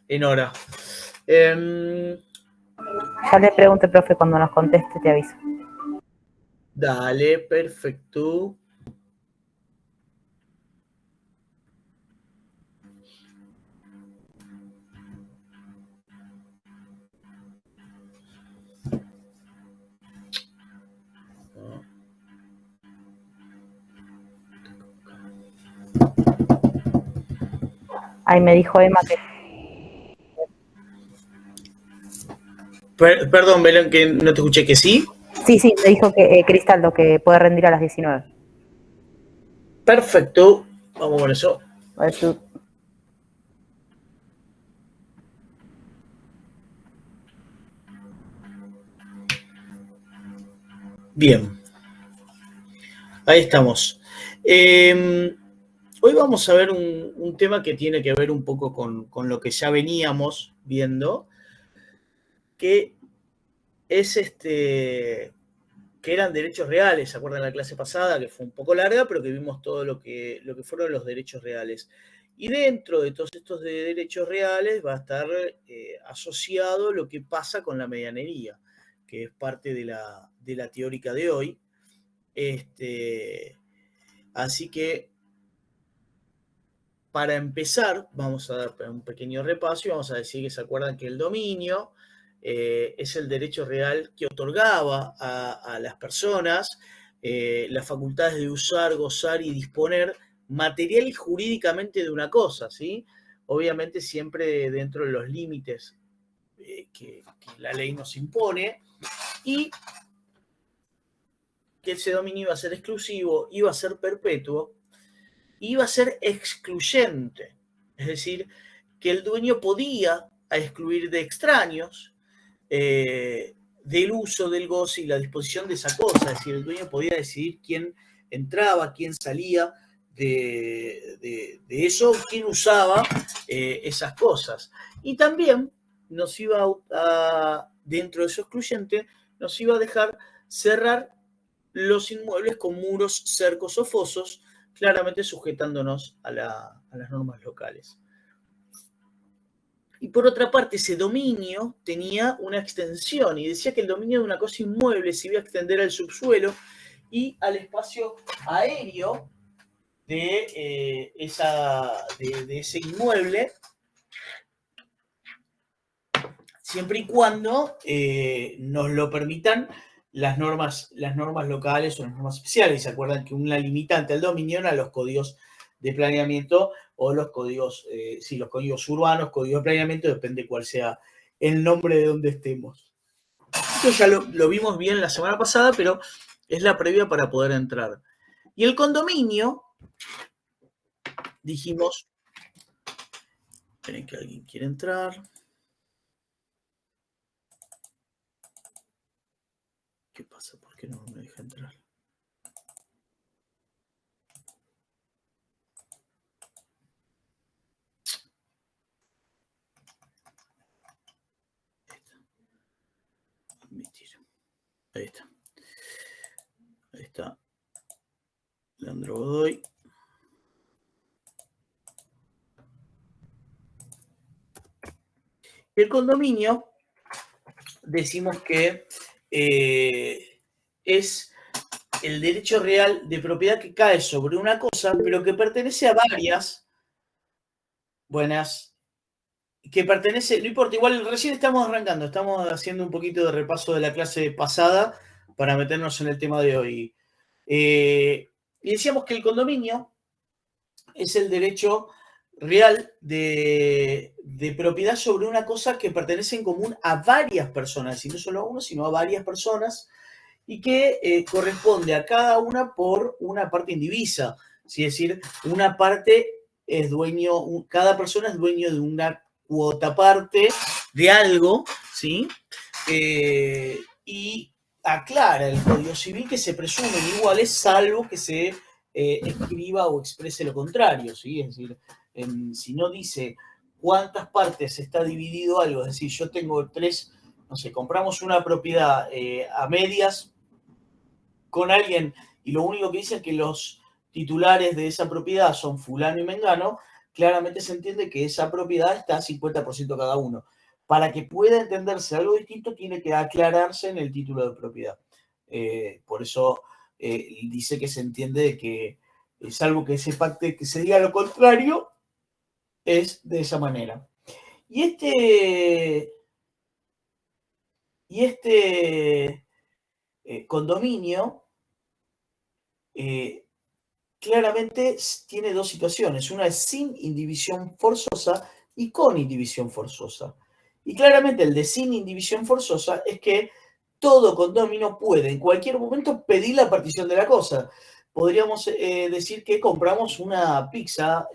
en hora. Ya le pregunto, profe, cuando nos conteste te aviso. Dale, perfecto. Ahí me dijo Emma que... Perdón, Belén, que no te escuché, que sí. Sí, me dijo que Cristaldo que puede rendir a las 19. Perfecto, vamos con eso. Eso. Bien, ahí estamos. Hoy vamos a ver un tema que tiene que ver un poco con lo que ya veníamos viendo, que es que eran derechos reales. ¿Se acuerdan de la clase pasada? Que fue un poco larga, pero que vimos todo lo que fueron los derechos reales. Y dentro de todos estos derechos reales va a estar asociado lo que pasa con la medianería, que es parte de la teórica de hoy. Así que, para empezar, vamos a dar un pequeño repaso y vamos a decir que se acuerdan que el dominio es el derecho real que otorgaba a las personas las facultades de usar, gozar y disponer material y jurídicamente de una cosa, ¿sí? Obviamente siempre dentro de los límites que la ley nos impone, y que ese dominio iba a ser exclusivo, iba a ser perpetuo, iba a ser excluyente. Es decir, que el dueño podía excluir de extraños del uso, del goce y la disposición de esa cosa. Es decir, el dueño podía decidir quién entraba, quién salía de eso, quién usaba esas cosas. Y también nos iba dentro de eso excluyente, nos iba a dejar cerrar los inmuebles con muros, cercos o fosos, claramente sujetándonos a las normas locales. Y por otra parte, ese dominio tenía una extensión y decía que el dominio de una cosa inmueble se iba a extender al subsuelo y al espacio aéreo de ese inmueble, siempre y cuando nos lo permitan las normas locales o las normas especiales. ¿Se acuerdan que una limitante al dominio eran los códigos de planeamiento o los códigos, los códigos urbanos, códigos de planeamiento, depende cuál sea el nombre de donde estemos? Esto ya lo vimos bien la semana pasada, pero es la previa para poder entrar. Y el condominio, dijimos, esperen que alguien quiere entrar. ¿Qué pasa? ¿Por qué no me deja entrar? Admitir. Ahí está. Ahí está. Leandro Godoy. El condominio, decimos que es el derecho real de propiedad que cae sobre una cosa, pero que pertenece a varias. Buenas. Que pertenece, no importa, igual recién estamos arrancando, estamos haciendo un poquito de repaso de la clase pasada para meternos en el tema de hoy. Y decíamos que el condominio es el derecho real de propiedad sobre una cosa que pertenece en común a varias personas, y no solo a uno, sino a varias personas, y que corresponde a cada una por una parte indivisa. Es decir, una parte es dueño, cada persona es dueño de una cuota parte de algo, ¿sí? Y aclara el Código Civil que se presumen iguales, salvo que se escriba o exprese lo contrario, ¿sí? Es decir, si no dice cuántas partes está dividido algo, es decir, yo tengo tres, no sé, compramos una propiedad a medias con alguien y lo único que dice es que los titulares de esa propiedad son fulano y mengano, claramente se entiende que esa propiedad está 50% cada uno. Para que pueda entenderse algo distinto, tiene que aclararse en el título de propiedad. Por eso dice que se entiende que, salvo que se pacte, que se diga lo contrario, es de esa manera. Y este condominio claramente tiene dos situaciones. Una es sin indivisión forzosa y con indivisión forzosa. Y claramente el de sin indivisión forzosa es que todo condominio puede en cualquier momento pedir la partición de la cosa. Podríamos decir que compramos una pizza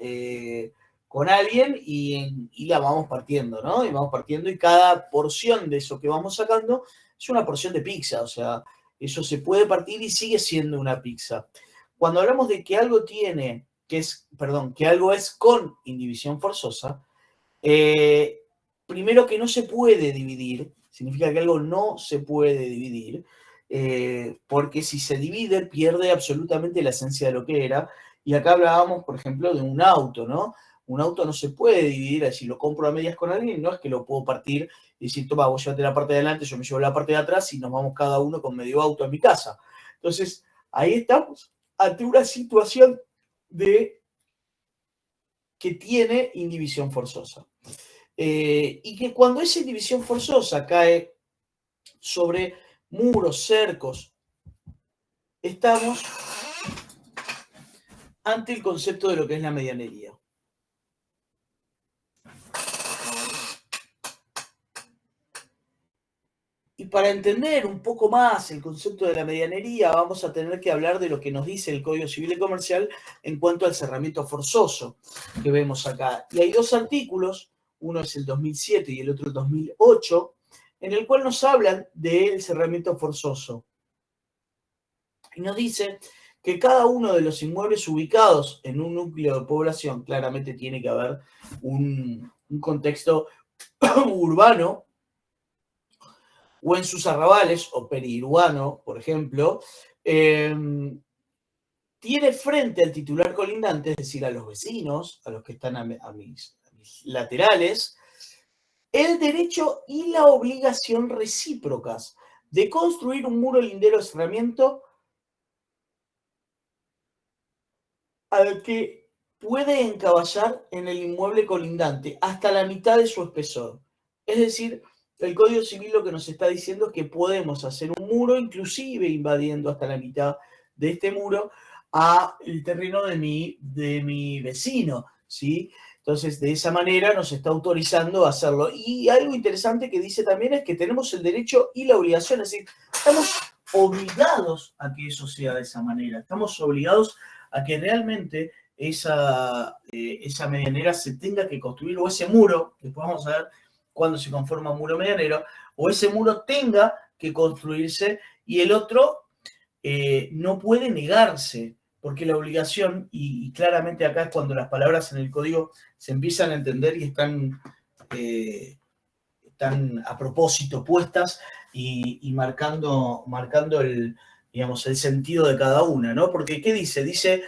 con alguien y la vamos partiendo, ¿no? Y vamos partiendo y cada porción de eso que vamos sacando es una porción de pizza. O sea, eso se puede partir y sigue siendo una pizza. Cuando hablamos de que algo tiene, que algo es con indivisión forzosa, primero que no se puede dividir, significa que algo no se puede dividir, porque si se divide pierde absolutamente la esencia de lo que era. Y acá hablábamos, por ejemplo, de un auto, ¿no? Un auto no se puede dividir, si lo compro a medias con alguien, no es que lo puedo partir y decir, toma, vos llévate la parte de adelante, yo me llevo la parte de atrás y nos vamos cada uno con medio auto a mi casa. Entonces, ahí estamos ante una situación que tiene indivisión forzosa. Y que cuando esa indivisión forzosa cae sobre muros, cercos, estamos ante el concepto de lo que es la medianería. Y para entender un poco más el concepto de la medianería, vamos a tener que hablar de lo que nos dice el Código Civil y Comercial en cuanto al cerramiento forzoso que vemos acá. Y hay dos artículos, uno es el 2007 y el otro el 2008, en el cual nos hablan del cerramiento forzoso. Y nos dice que cada uno de los inmuebles ubicados en un núcleo de población, claramente tiene que haber un contexto urbano, o en sus arrabales, o periurbano, por ejemplo, tiene frente al titular colindante, es decir, a los vecinos, a los que están a mis laterales, el derecho y la obligación recíprocas de construir un muro lindero de cerramiento al que puede encaballar en el inmueble colindante hasta la mitad de su espesor. Es decir, el Código Civil lo que nos está diciendo es que podemos hacer un muro, inclusive invadiendo hasta la mitad de este muro al terreno de mi vecino, ¿sí? Entonces, de esa manera nos está autorizando a hacerlo. Y algo interesante que dice también es que tenemos el derecho y la obligación, es decir, estamos obligados a que eso sea de esa manera, estamos obligados a que realmente esa medianera se tenga que construir, o ese muro, después vamos a ver cuándo se conforma un muro medianero, o ese muro tenga que construirse y el otro no puede negarse, porque la obligación, y claramente acá es cuando las palabras en el código se empiezan a entender y están a propósito puestas y marcando el, digamos, el sentido de cada una, ¿no? Porque, ¿qué dice? Dice,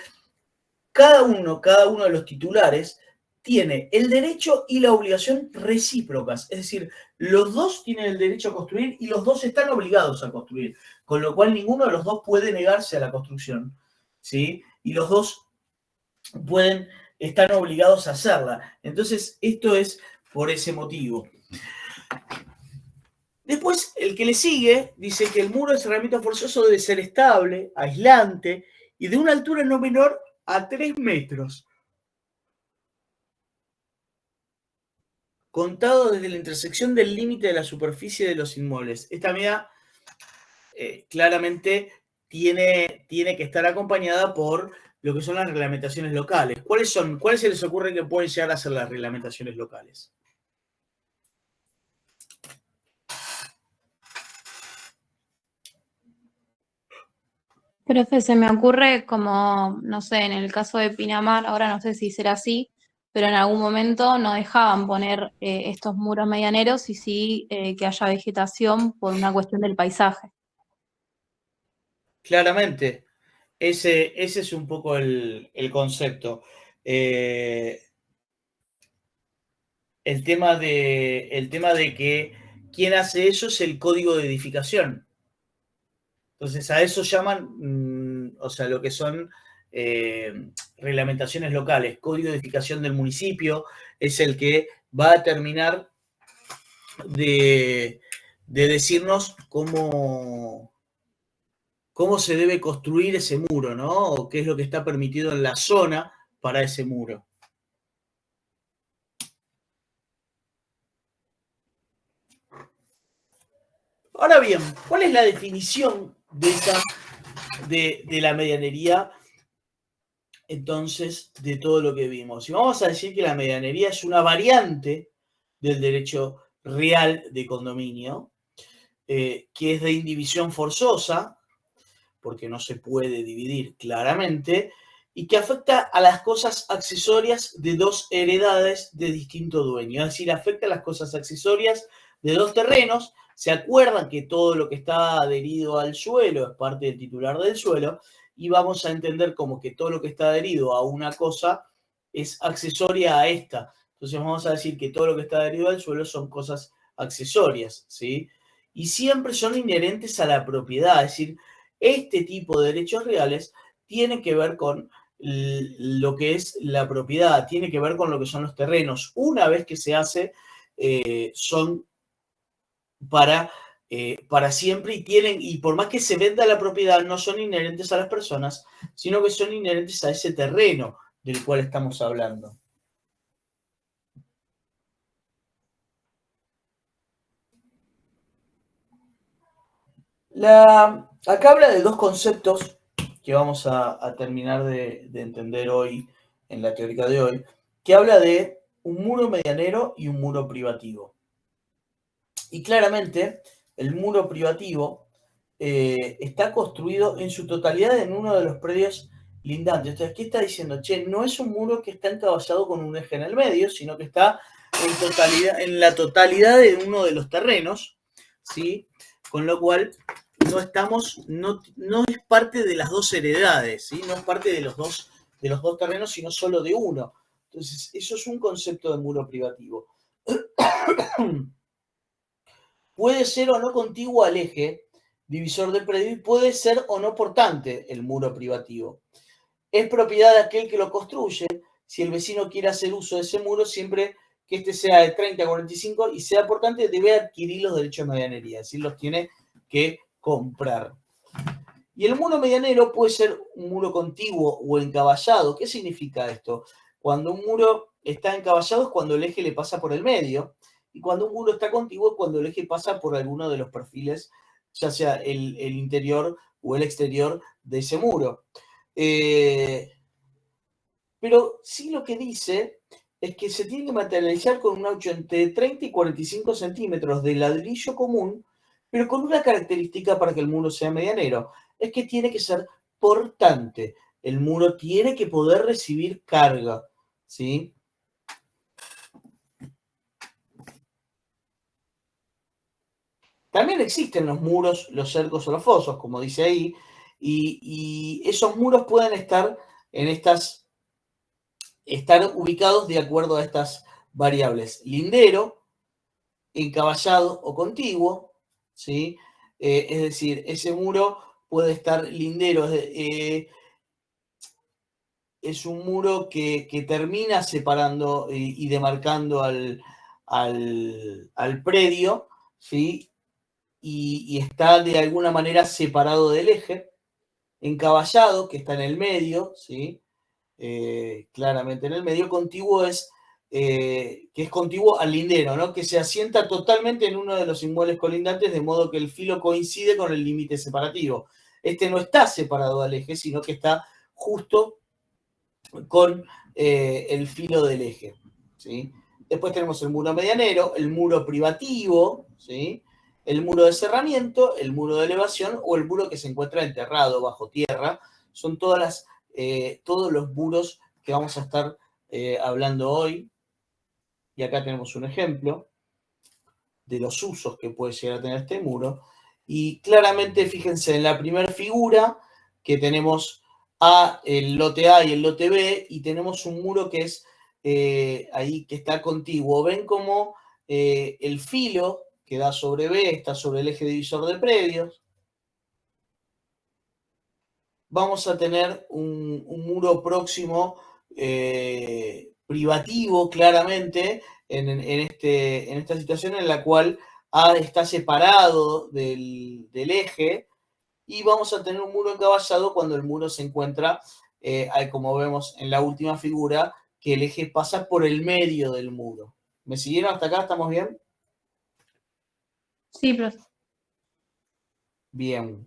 cada uno de los titulares tiene el derecho y la obligación recíprocas. Es decir, los dos tienen el derecho a construir y los dos están obligados a construir. Con lo cual ninguno de los dos puede negarse a la construcción, ¿sí? Y los dos están obligados a hacerla. Entonces, esto es por ese motivo. Después, el que le sigue dice que el muro de cerramiento forzoso debe ser estable, aislante y de una altura no menor a 3 metros. Contado desde la intersección del límite de la superficie de los inmuebles. Esta medida claramente tiene que estar acompañada por lo que son las reglamentaciones locales. ¿Cuáles se les ocurre que pueden llegar a ser las reglamentaciones locales? Profe, se me ocurre como, no sé, en el caso de Pinamar, ahora no sé si será así, pero en algún momento no dejaban poner estos muros medianeros y sí que haya vegetación por una cuestión del paisaje. Claramente, ese es un poco el concepto. el tema de que quien hace eso es el código de edificación. Entonces a eso llaman, o sea, lo que son reglamentaciones locales. Código de edificación del municipio es el que va a terminar de decirnos cómo se debe construir ese muro, ¿no? O qué es lo que está permitido en la zona para ese muro. Ahora bien, ¿cuál es la definición de la medianería? Entonces, de todo lo que vimos. Y vamos a decir que la medianería es una variante del derecho real de condominio, que es de indivisión forzosa, porque no se puede dividir claramente, y que afecta a las cosas accesorias de dos heredades de distinto dueño. Es decir, afecta a las cosas accesorias de dos terrenos. Se acuerdan que todo lo que está adherido al suelo es parte del titular del suelo, y vamos a entender como que todo lo que está adherido a una cosa es accesoria a esta. Entonces vamos a decir que todo lo que está adherido al suelo son cosas accesorias, ¿sí? Y siempre son inherentes a la propiedad, es decir, este tipo de derechos reales tiene que ver con lo que es la propiedad, tiene que ver con lo que son los terrenos. Una vez que se hace, son para siempre y por más que se venda la propiedad, no son inherentes a las personas, sino que son inherentes a ese terreno del cual estamos hablando. Acá habla de dos conceptos que vamos a terminar de entender hoy, en la teórica de hoy, que habla de un muro medianero y un muro privativo. Y claramente, el muro privativo está construido en su totalidad en uno de los predios lindantes. Entonces, ¿qué está diciendo? Che, no es un muro que está encaballado con un eje en el medio, sino que está en la totalidad de uno de los terrenos, ¿sí? Con lo cual, no es parte de las dos heredades, ¿sí? No es parte de los dos terrenos, sino solo de uno. Entonces, eso es un concepto de muro privativo. Puede ser o no contiguo al eje divisor del predio y puede ser o no portante el muro privativo. Es propiedad de aquel que lo construye. Si el vecino quiere hacer uso de ese muro, siempre que este sea de 30 a 45 y sea portante, debe adquirir los derechos de medianería, es decir, los tiene que comprar. Y el muro medianero puede ser un muro contiguo o encaballado. ¿Qué significa esto? Cuando un muro está encaballado es cuando el eje le pasa por el medio, y cuando un muro está contiguo es cuando el eje pasa por alguno de los perfiles, ya sea el interior o el exterior de ese muro. Pero sí lo que dice es que se tiene que materializar con un ancho entre 30 y 45 centímetros de ladrillo común, pero con una característica para que el muro sea medianero, es que tiene que ser portante. El muro tiene que poder recibir carga, ¿sí? También existen los muros, los cercos o los fosos, como dice ahí, y esos muros pueden estar ubicados de acuerdo a estas variables. Lindero, encaballado o contiguo, ¿sí? Es decir, ese muro puede estar lindero, es un muro que termina separando y demarcando al predio, ¿sí? Y está de alguna manera separado del eje. Encaballado, que está en el medio, ¿sí? Claramente en el medio. Contiguo es que es contiguo al lindero, ¿no? Que se asienta totalmente en uno de los inmuebles colindantes, de modo que el filo coincide con el límite separativo. Este no está separado al eje, sino que está justo con el filo del eje, ¿sí? Después tenemos el muro medianero, el muro privativo, ¿sí? El muro de cerramiento, el muro de elevación o el muro que se encuentra enterrado bajo tierra. Son todos los muros que vamos a estar hablando hoy. Y acá tenemos un ejemplo de los usos que puede llegar a tener este muro. Y claramente, fíjense en la primera figura que tenemos el lote A y el lote B, y tenemos un muro que es ahí que está contiguo. Ven como el filo que da sobre B está sobre el eje divisor de predios. Vamos a tener un muro próximo privativo, claramente, en esta situación en la cual A está separado del eje, y vamos a tener un muro encaballado cuando el muro se encuentra, como vemos en la última figura, que el eje pasa por el medio del muro. ¿Me siguieron hasta acá? ¿Estamos bien? Sí, profe. Bien.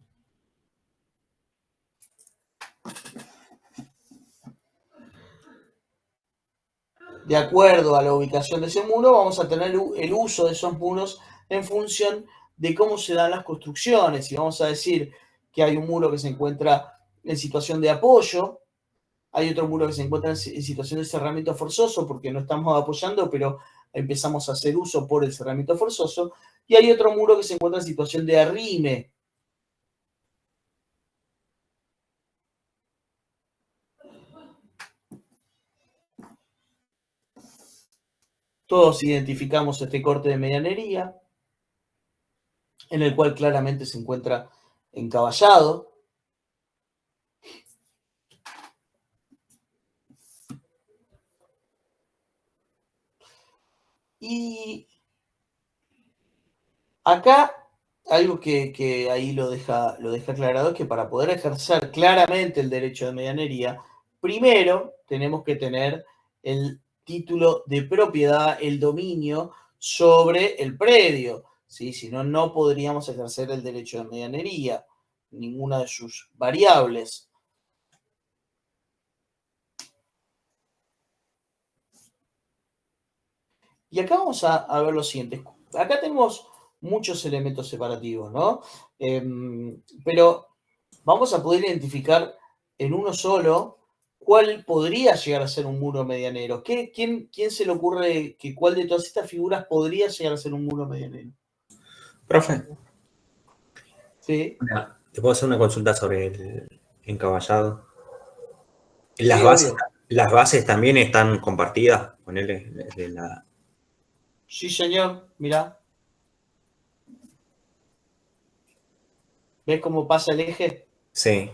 De acuerdo a la ubicación de ese muro, vamos a tener el uso de esos muros en función de cómo se dan las construcciones. Y vamos a decir que hay un muro que se encuentra en situación de apoyo, hay otro muro que se encuentra en situación de cerramiento forzoso porque no estamos apoyando, pero empezamos a hacer uso por el cerramiento forzoso, y hay otro muro que se encuentra en situación de arrime. Todos identificamos este corte de medianería, en el cual claramente se encuentra encaballado. Y acá algo que ahí lo deja aclarado es que para poder ejercer claramente el derecho de medianería, primero tenemos que tener el título de propiedad, el dominio sobre el predio, ¿sí? Si no, no podríamos ejercer el derecho de medianería, ninguna de sus variables. Y acá vamos a ver lo siguiente. Acá tenemos muchos elementos separativos, ¿no? Pero vamos a poder identificar en uno solo cuál podría llegar a ser un muro medianero. ¿Quién se le ocurre que cuál de todas estas figuras podría llegar a ser un muro medianero? Profe. Sí. Mira, ¿te puedo hacer una consulta sobre el encaballado? Las bases también están compartidas con él de la... Sí, señor, mirá. ¿Ves cómo pasa el eje? Sí.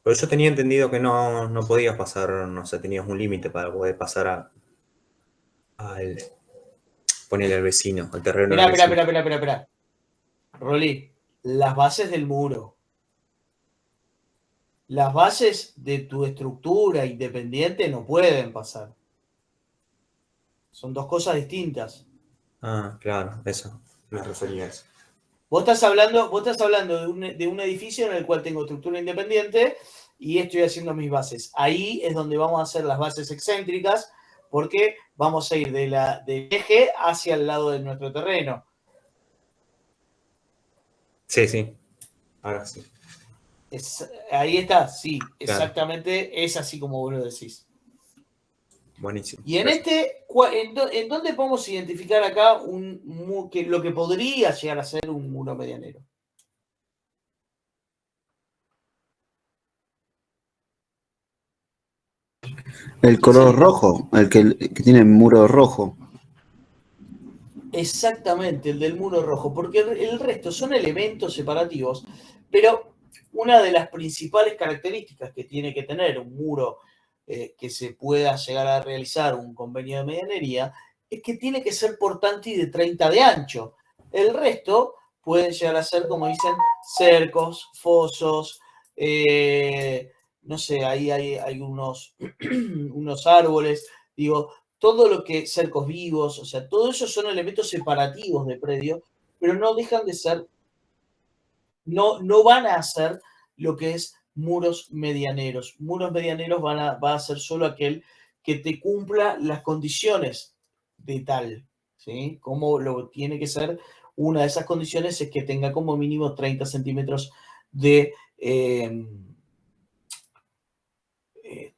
Pero yo tenía entendido que no podías pasar, no sé, tenías un límite para poder pasar al ponerle al vecino, al terreno del vecino. Espera. Rolí, las bases del muro. Las bases de tu estructura independiente no pueden pasar. Son dos cosas distintas. Ah, claro, eso. Me refería a eso. Vos estás hablando de un edificio en el cual tengo estructura independiente y estoy haciendo mis bases. Ahí es donde vamos a hacer las bases excéntricas, porque vamos a ir del eje hacia el lado de nuestro terreno. Sí. Ahora sí. Ahí está, sí, claro. Exactamente, es así como vos lo decís. Buenísimo. Y en ¿en dónde podemos identificar acá lo que podría llegar a ser un muro medianero? El color rojo, el que tiene muro rojo. Exactamente, el del muro rojo, porque el resto son elementos separativos, pero una de las principales características que tiene que tener un muro que se pueda llegar a realizar un convenio de medianería es que tiene que ser portante y de 30 de ancho. El resto pueden llegar a ser, como dicen, cercos, fosos, no sé, ahí hay unos árboles, digo, todo lo que cercos vivos, o sea, todo eso son elementos separativos de predio, pero no dejan de ser, no van a ser lo que es muros medianeros. Muros medianeros va a ser solo aquel que te cumpla las condiciones de tal, ¿sí? Como lo tiene que ser, una de esas condiciones es que tenga como mínimo 30 centímetros de...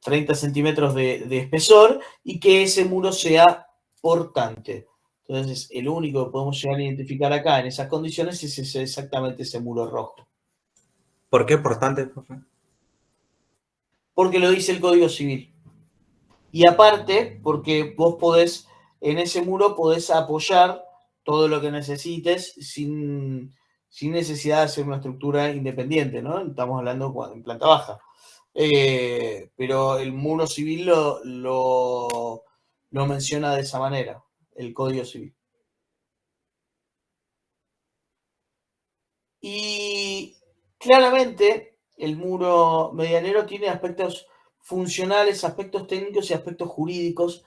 30 centímetros de espesor y que ese muro sea portante. Entonces, el único que podemos llegar a identificar acá en esas condiciones es exactamente ese muro rojo. ¿Por qué portante, profe? Porque lo dice el Código Civil. Y aparte, porque vos podés, en ese muro podés apoyar todo lo que necesites sin necesidad de hacer una estructura independiente, ¿no? Estamos hablando en planta baja. Pero el muro civil lo menciona de esa manera, el Código Civil. Y claramente el muro medianero tiene aspectos funcionales, aspectos técnicos y aspectos jurídicos.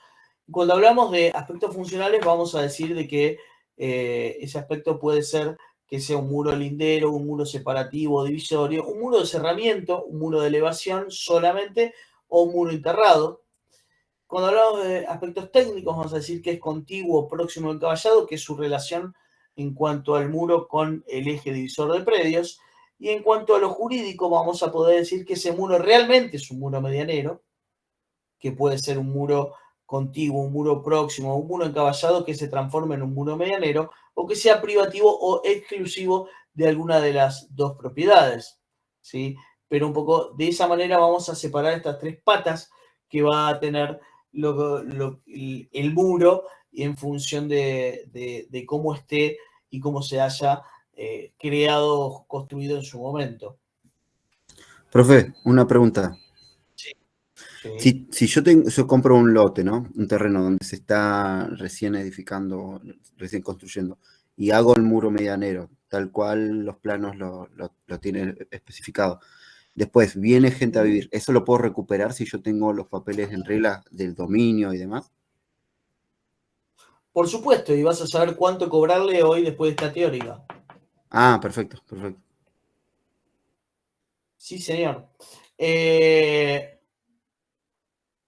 Cuando hablamos de aspectos funcionales, vamos a decir de que ese aspecto puede ser que sea un muro lindero, un muro separativo, divisorio, un muro de cerramiento, un muro de elevación solamente o un muro enterrado. Cuando hablamos de aspectos técnicos, vamos a decir que es contiguo o próximo al caballado, que es su relación en cuanto al muro con el eje divisor de predios. Y en cuanto a lo jurídico, vamos a poder decir que ese muro realmente es un muro medianero, que puede ser un muro contiguo, un muro próximo, un muro encaballado que se transforme en un muro medianero, o que sea privativo o exclusivo de alguna de las dos propiedades, ¿sí? Pero un poco de esa manera vamos a separar estas tres patas que va a tener el muro en función de cómo esté y cómo se haya creado, construido en su momento. Profe, una pregunta. Sí. Si yo compro un lote, ¿no? Un terreno donde se está recién edificando, recién construyendo, y hago el muro medianero, tal cual los planos lo tienen especificado. Después viene gente a vivir. ¿Eso lo puedo recuperar si yo tengo los papeles en regla del dominio y demás? Por supuesto, y vas a saber cuánto cobrarle hoy después de esta teórica. Ah, perfecto, perfecto. Sí, señor.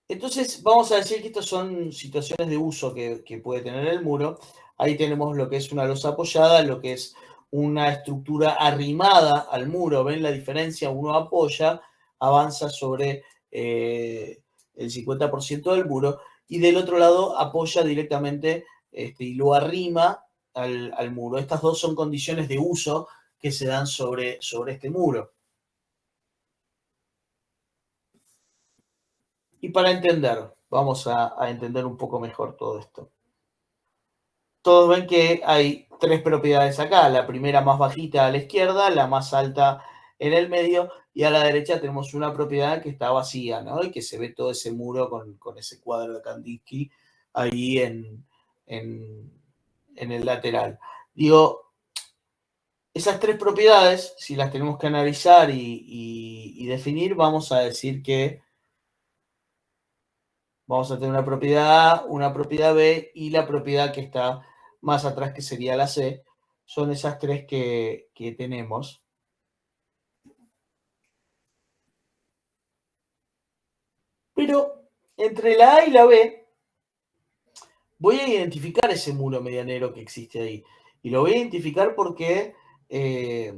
Entonces, vamos a decir que estas son situaciones de uso que puede tener el muro. Ahí tenemos lo que es una losa apoyada, lo que es una estructura arrimada al muro. ¿Ven la diferencia? Uno apoya, avanza sobre el 50% del muro, y del otro lado apoya directamente y lo arrima al muro. Estas dos son condiciones de uso que se dan sobre este muro. Y para entender, vamos a entender un poco mejor todo esto. Todos ven que hay tres propiedades acá. La primera más bajita a la izquierda, la más alta en el medio, y a la derecha tenemos una propiedad que está vacía, ¿no? Y que se ve todo ese muro con ese cuadro de Kandinsky ahí en el lateral. Digo, esas tres propiedades, si las tenemos que analizar y definir, vamos a decir que vamos a tener una propiedad A, una propiedad B y la propiedad que está más atrás, que sería la C. Son esas tres que tenemos. Pero entre la A y la B voy a identificar ese muro medianero que existe ahí. Y lo voy a identificar porque se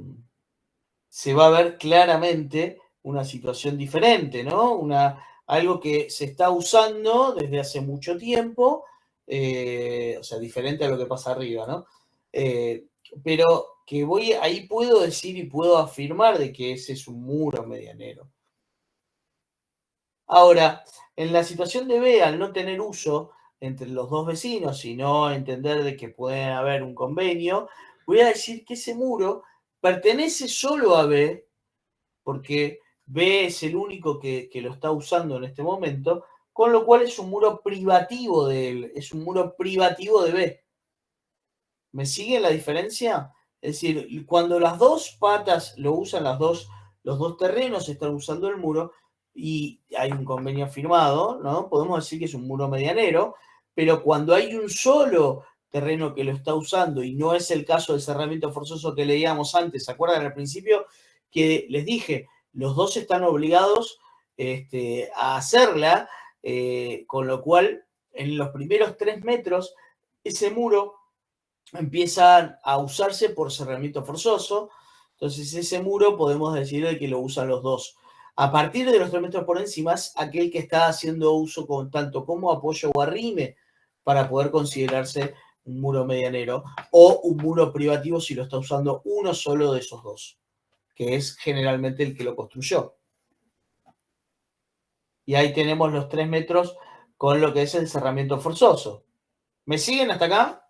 va a ver claramente una situación diferente, ¿no? Algo que se está usando desde hace mucho tiempo, o sea, diferente a lo que pasa arriba, ¿no? Pero que ahí puedo decir y puedo afirmar de que ese es un muro medianero. Ahora, en la situación de B, al no tener uso entre los dos vecinos y no entender de que puede haber un convenio, voy a decir que ese muro pertenece solo a B, porque B es el único que lo está usando en este momento, con lo cual es un muro privativo de él, es un muro privativo de B. ¿Me sigue la diferencia? Es decir, cuando las dos patas lo usan, los dos terrenos están usando el muro y hay un convenio firmado, ¿no? Podemos decir que es un muro medianero, pero cuando hay un solo terreno que lo está usando, y no es el caso del cerramiento forzoso que leíamos antes, ¿se acuerdan al principio que les dije? Los dos están obligados a hacerla, con lo cual en los primeros 3 metros ese muro empieza a usarse por cerramiento forzoso. Entonces ese muro podemos decir que lo usan los dos. A partir de los 3 metros por encima es aquel que está haciendo uso con tanto como apoyo o arrime para poder considerarse un muro medianero, o un muro privativo si lo está usando uno solo de esos dos, que es generalmente el que lo construyó. Y ahí tenemos los 3 metros con lo que es el cerramiento forzoso. ¿Me siguen hasta acá?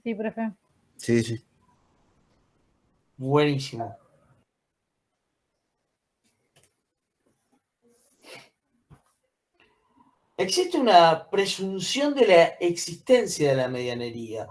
Sí, profe. Sí, sí. Buenísimo. Existe una presunción de la existencia de la medianería.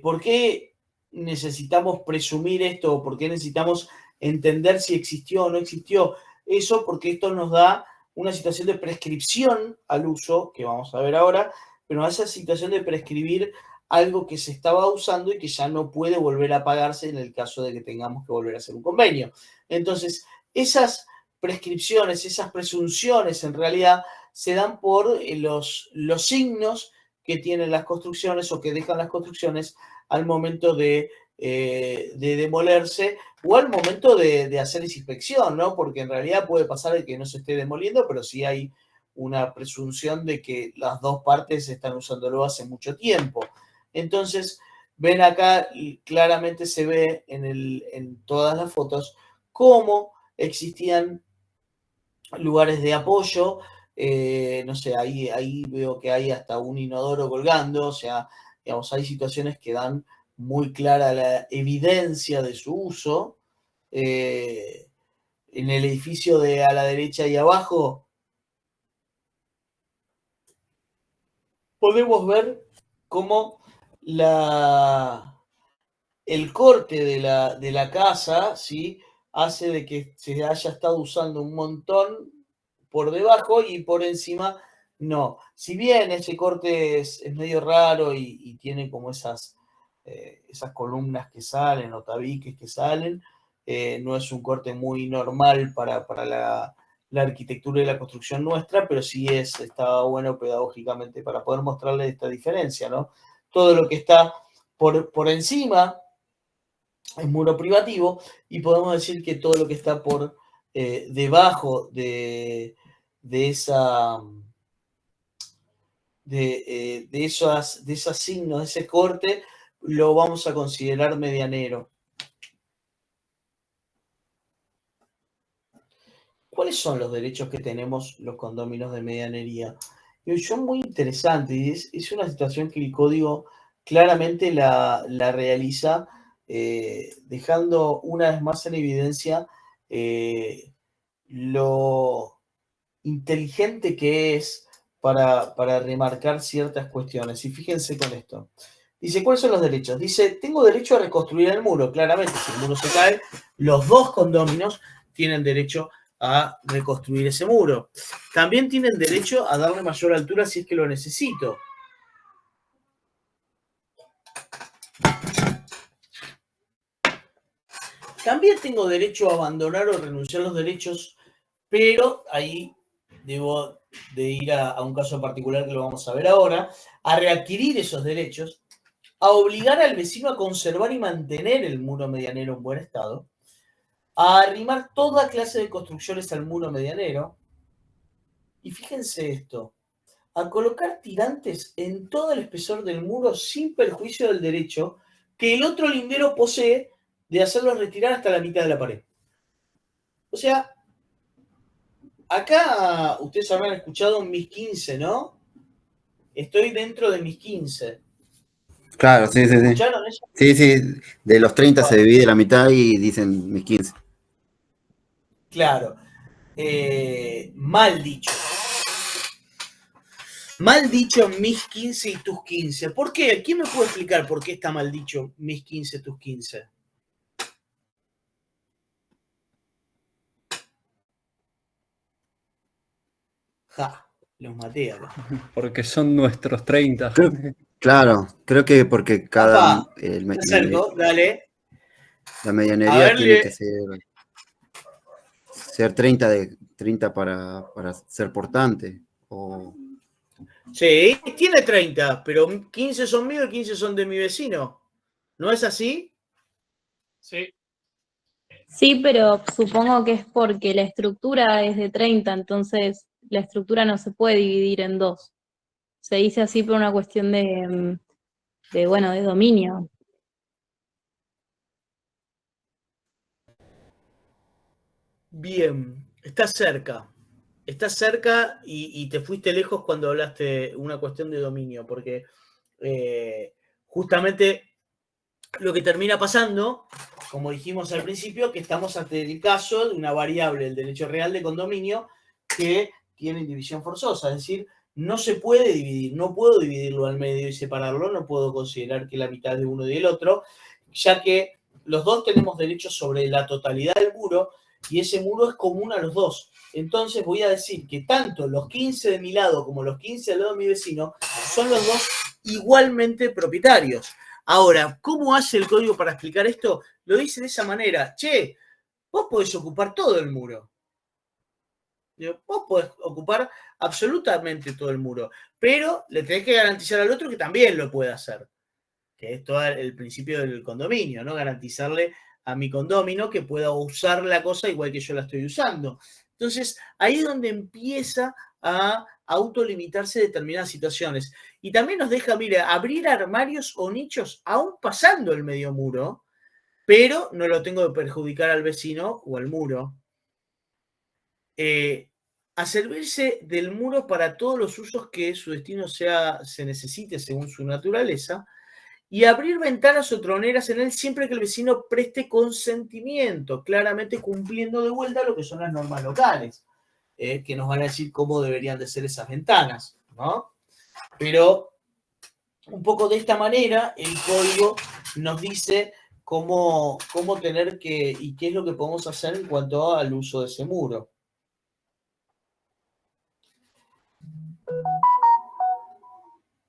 ¿Por qué necesitamos presumir esto? ¿Por qué necesitamos entender si existió o no existió? Eso porque esto nos da una situación de prescripción al uso, que vamos a ver ahora, pero nos da esa situación de prescribir algo que se estaba usando y que ya no puede volver a pagarse en el caso de que tengamos que volver a hacer un convenio. Entonces, esas prescripciones, esas presunciones en realidad se dan por los signos que tienen las construcciones o que dejan las construcciones al momento de demolerse o al momento de hacer esa inspección, ¿no? Porque en realidad puede pasar de que no se esté demoliendo, pero sí hay una presunción de que las dos partes están usándolo hace mucho tiempo. Entonces, ven acá, claramente se ve en todas las fotos cómo existían lugares de apoyo, no sé, ahí veo que hay hasta un inodoro colgando, o sea, digamos, hay situaciones que dan muy clara la evidencia de su uso. En el edificio de a la derecha y abajo podemos ver cómo el corte de la casa, ¿sí? Hace de que se haya estado usando un montón por debajo y por encima no. Si bien ese corte es medio raro y tiene como esas columnas que salen o tabiques que salen, no es un corte muy normal para la arquitectura y la construcción nuestra, pero sí está bueno pedagógicamente para poder mostrarle esta diferencia, ¿no? Todo lo que está por encima es muro privativo y podemos decir que todo lo que está por debajo de esa de esos signos, de ese corte, lo vamos a considerar medianero. ¿Cuáles son los derechos que tenemos los condóminos de medianería? Y son muy interesantes y es una situación que el código claramente la realiza, dejando una vez más en evidencia lo inteligente que es para remarcar ciertas cuestiones. Y fíjense con esto. Dice, ¿cuáles son los derechos? Dice, tengo derecho a reconstruir el muro. Claramente, si el muro se cae, los dos condóminos tienen derecho a reconstruir ese muro. También tienen derecho a darle mayor altura si es que lo necesito. También tengo derecho a abandonar o renunciar a los derechos, pero ahí debo de ir a un caso particular que lo vamos a ver ahora, a readquirir esos derechos, a obligar al vecino a conservar y mantener el muro medianero en buen estado, a arrimar toda clase de construcciones al muro medianero, y fíjense esto, a colocar tirantes en todo el espesor del muro sin perjuicio del derecho que el otro lindero posee de hacerlo retirar hasta la mitad de la pared. O sea, acá ustedes habrán escuchado mis 15, ¿no? Estoy dentro de mis 15. Claro, sí, sí, sí. ¿Escucharon eso? Sí, sí, de los 30 se Bueno, divide la mitad y dicen mis 15. claro. Mal dicho. Mal dicho mis 15 y tus 15. ¿Por qué? ¿Quién me puede explicar por qué está mal dicho mis 15, tus 15? Ja, los maté acá. Porque son nuestros 30. Claro, creo que porque Papá, te acerco, dale. la A medianería ver, tiene que ser 30 para ser portante. O... sí, tiene 30, pero 15 son míos y 15 son de mi vecino. ¿No es así? Sí. Sí, pero supongo que es porque la estructura es de 30, entonces la estructura no se puede dividir en dos. Se dice así por una cuestión bueno, de dominio. Bien, está cerca. estás cerca y te fuiste lejos cuando hablaste una cuestión de dominio, porque justamente lo que termina pasando, como dijimos al principio, que estamos ante el caso de una variable, el derecho real de condominio, que tiene división forzosa, es decir, no se puede dividir, no puedo dividirlo al medio y separarlo, no puedo considerar que la mitad de uno y del otro, ya que los dos tenemos derechos sobre la totalidad del muro y ese muro es común a los dos. Entonces voy a decir que tanto los 15 de mi lado como los 15 del lado de mi vecino son los dos igualmente propietarios. Ahora, ¿cómo hace el código para explicar esto? Lo dice de esa manera. Che, vos podés ocupar todo el muro. Vos podés ocupar absolutamente todo el muro, pero le tenés que garantizar al otro que también lo pueda hacer. Que es todo el principio del condominio, ¿no? Garantizarle a mi condomino que pueda usar la cosa igual que yo la estoy usando. Entonces, ahí es donde empieza a autolimitarse determinadas situaciones. Y también nos deja, mira, abrir armarios o nichos aún pasando el medio muro, pero no lo tengo que perjudicar al vecino o al muro. A servirse del muro para todos los usos que su destino se necesite según su naturaleza, y abrir ventanas o troneras en él siempre que el vecino preste consentimiento, claramente cumpliendo de vuelta lo que son las normas locales, que nos van a decir cómo deberían de ser esas ventanas, ¿no? Pero un poco de esta manera el código nos dice cómo tener que y qué es lo que podemos hacer en cuanto al uso de ese muro.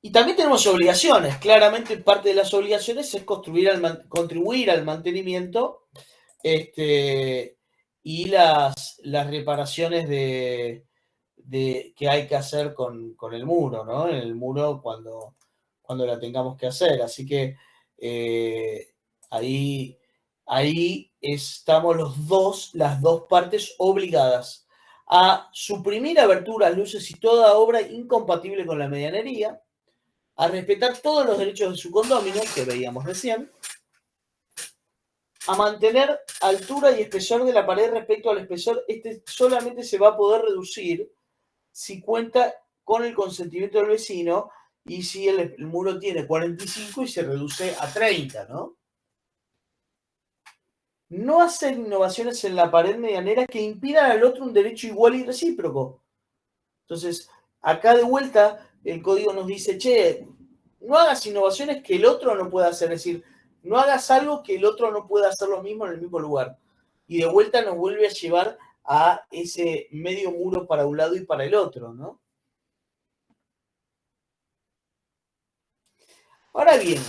Y también tenemos obligaciones. Claramente parte de las obligaciones es contribuir al mantenimiento y las reparaciones que hay que hacer con el muro, ¿no? En el muro cuando la tengamos que hacer. Así que ahí estamos las dos partes obligadas a suprimir aberturas, luces y toda obra incompatible con la medianería, a respetar todos los derechos de su condominio, que veíamos recién, a mantener altura y espesor de la pared respecto al espesor. Este solamente se va a poder reducir si cuenta con el consentimiento del vecino y si el muro tiene 45 y se reduce a 30, ¿no? No hacer innovaciones en la pared medianera que impidan al otro un derecho igual y recíproco. Entonces, acá de vuelta, el código nos dice, che, no hagas innovaciones que el otro no pueda hacer. Es decir, no hagas algo que el otro no pueda hacer lo mismo en el mismo lugar. Y de vuelta nos vuelve a llevar a ese medio muro para un lado y para el otro, ¿no? Ahora bien,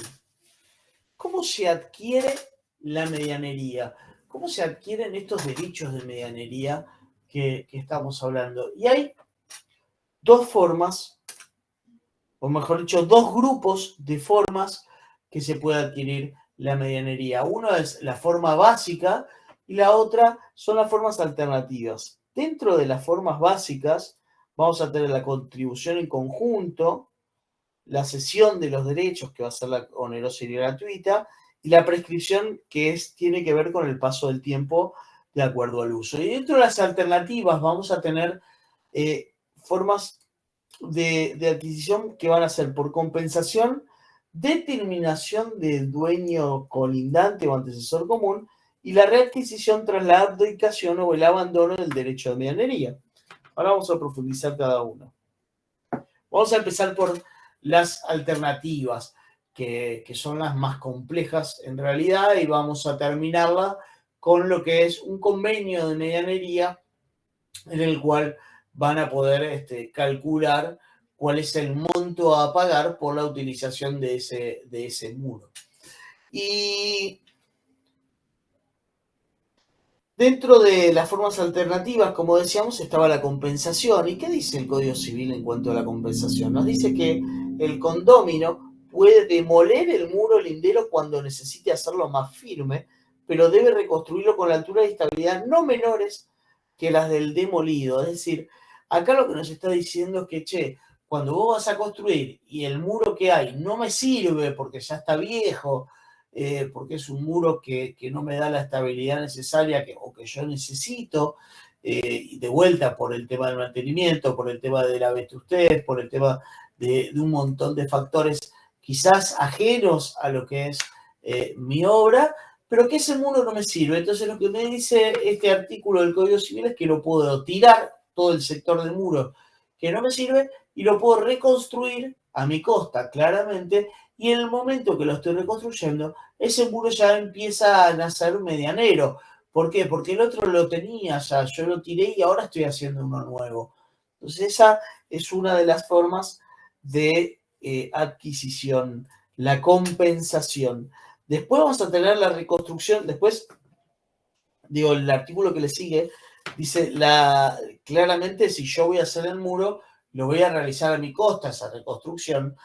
¿cómo se adquiere la medianería? ¿Cómo se adquieren estos derechos de medianería que estamos hablando? Y hay dos formas, o mejor dicho, dos grupos de formas que se puede adquirir la medianería. Una es la forma básica y la otra son las formas alternativas. Dentro de las formas básicas vamos a tener la contribución en conjunto, la cesión de los derechos, que va a ser la onerosa y gratuita, y la prescripción, que tiene que ver con el paso del tiempo de acuerdo al uso. Y dentro de las alternativas vamos a tener formas de adquisición que van a ser por compensación, determinación del dueño colindante o antecesor común y la readquisición tras la abdicación o el abandono del derecho de medianería. Ahora vamos a profundizar cada uno. Vamos a empezar por las alternativas, que son las más complejas en realidad, y vamos a terminarla con lo que es un convenio de medianería en el cual van a poder calcular cuál es el monto a pagar por la utilización de ese muro. Y dentro de las formas alternativas, como decíamos, estaba la compensación. ¿Y qué dice el Código Civil en cuanto a la compensación? Nos dice que el condómino puede demoler el muro lindero cuando necesite hacerlo más firme, pero debe reconstruirlo con la altura y estabilidad no menores que las del demolido. Es decir, acá lo que nos está diciendo es que, che, cuando vos vas a construir y el muro que hay no me sirve porque ya está viejo, porque es un muro que no me da la estabilidad necesaria o que yo necesito, de vuelta por el tema del mantenimiento, por el tema de la vetustez, por el tema de un montón de factores quizás ajenos a lo que es mi obra, pero que ese muro no me sirve. Entonces lo que me dice este artículo del Código Civil es que lo puedo tirar, todo el sector del muro que no me sirve, y lo puedo reconstruir a mi costa, claramente, y en el momento que lo estoy reconstruyendo, ese muro ya empieza a nacer medianero. ¿Por qué? Porque el otro lo tenía ya, yo lo tiré y ahora estoy haciendo uno nuevo. Entonces esa es una de las formas de adquisición, la compensación. Después vamos a tener la reconstrucción, después, digo, el artículo que le sigue dice claramente si yo voy a hacer el muro, lo voy a realizar a mi costa, esa reconstrucción,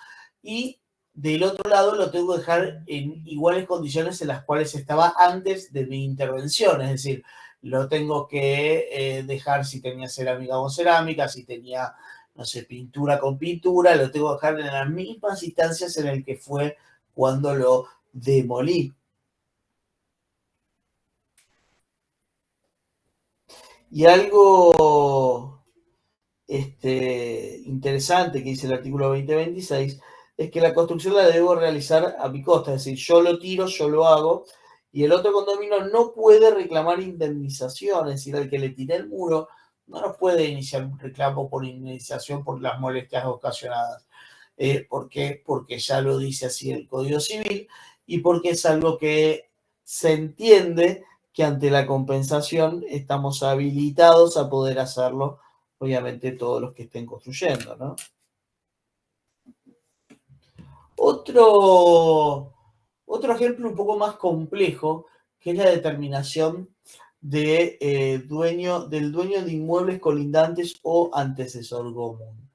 y del otro lado lo tengo que dejar en iguales condiciones en las cuales estaba antes de mi intervención, es decir, lo tengo que dejar si tenía cerámica con cerámica, si tenía, no sé, pintura con pintura, lo tengo que dejar en las mismas instancias en el que fue cuando lo demolí. Y algo interesante que dice el artículo 2026 es que la construcción la debo realizar a mi costa, es decir, yo lo tiro, yo lo hago, y el otro condominio no puede reclamar indemnización, es decir, al que le tiré el muro no nos puede iniciar un reclamo por indemnización por las molestias ocasionadas. ¿Por qué? Porque ya lo dice así el Código Civil y porque es algo que se entiende que ante la compensación estamos habilitados a poder hacerlo, obviamente todos los que estén construyendo, ¿no? Otro ejemplo un poco más complejo, que es la determinación del dueño de inmuebles colindantes o antecesor común.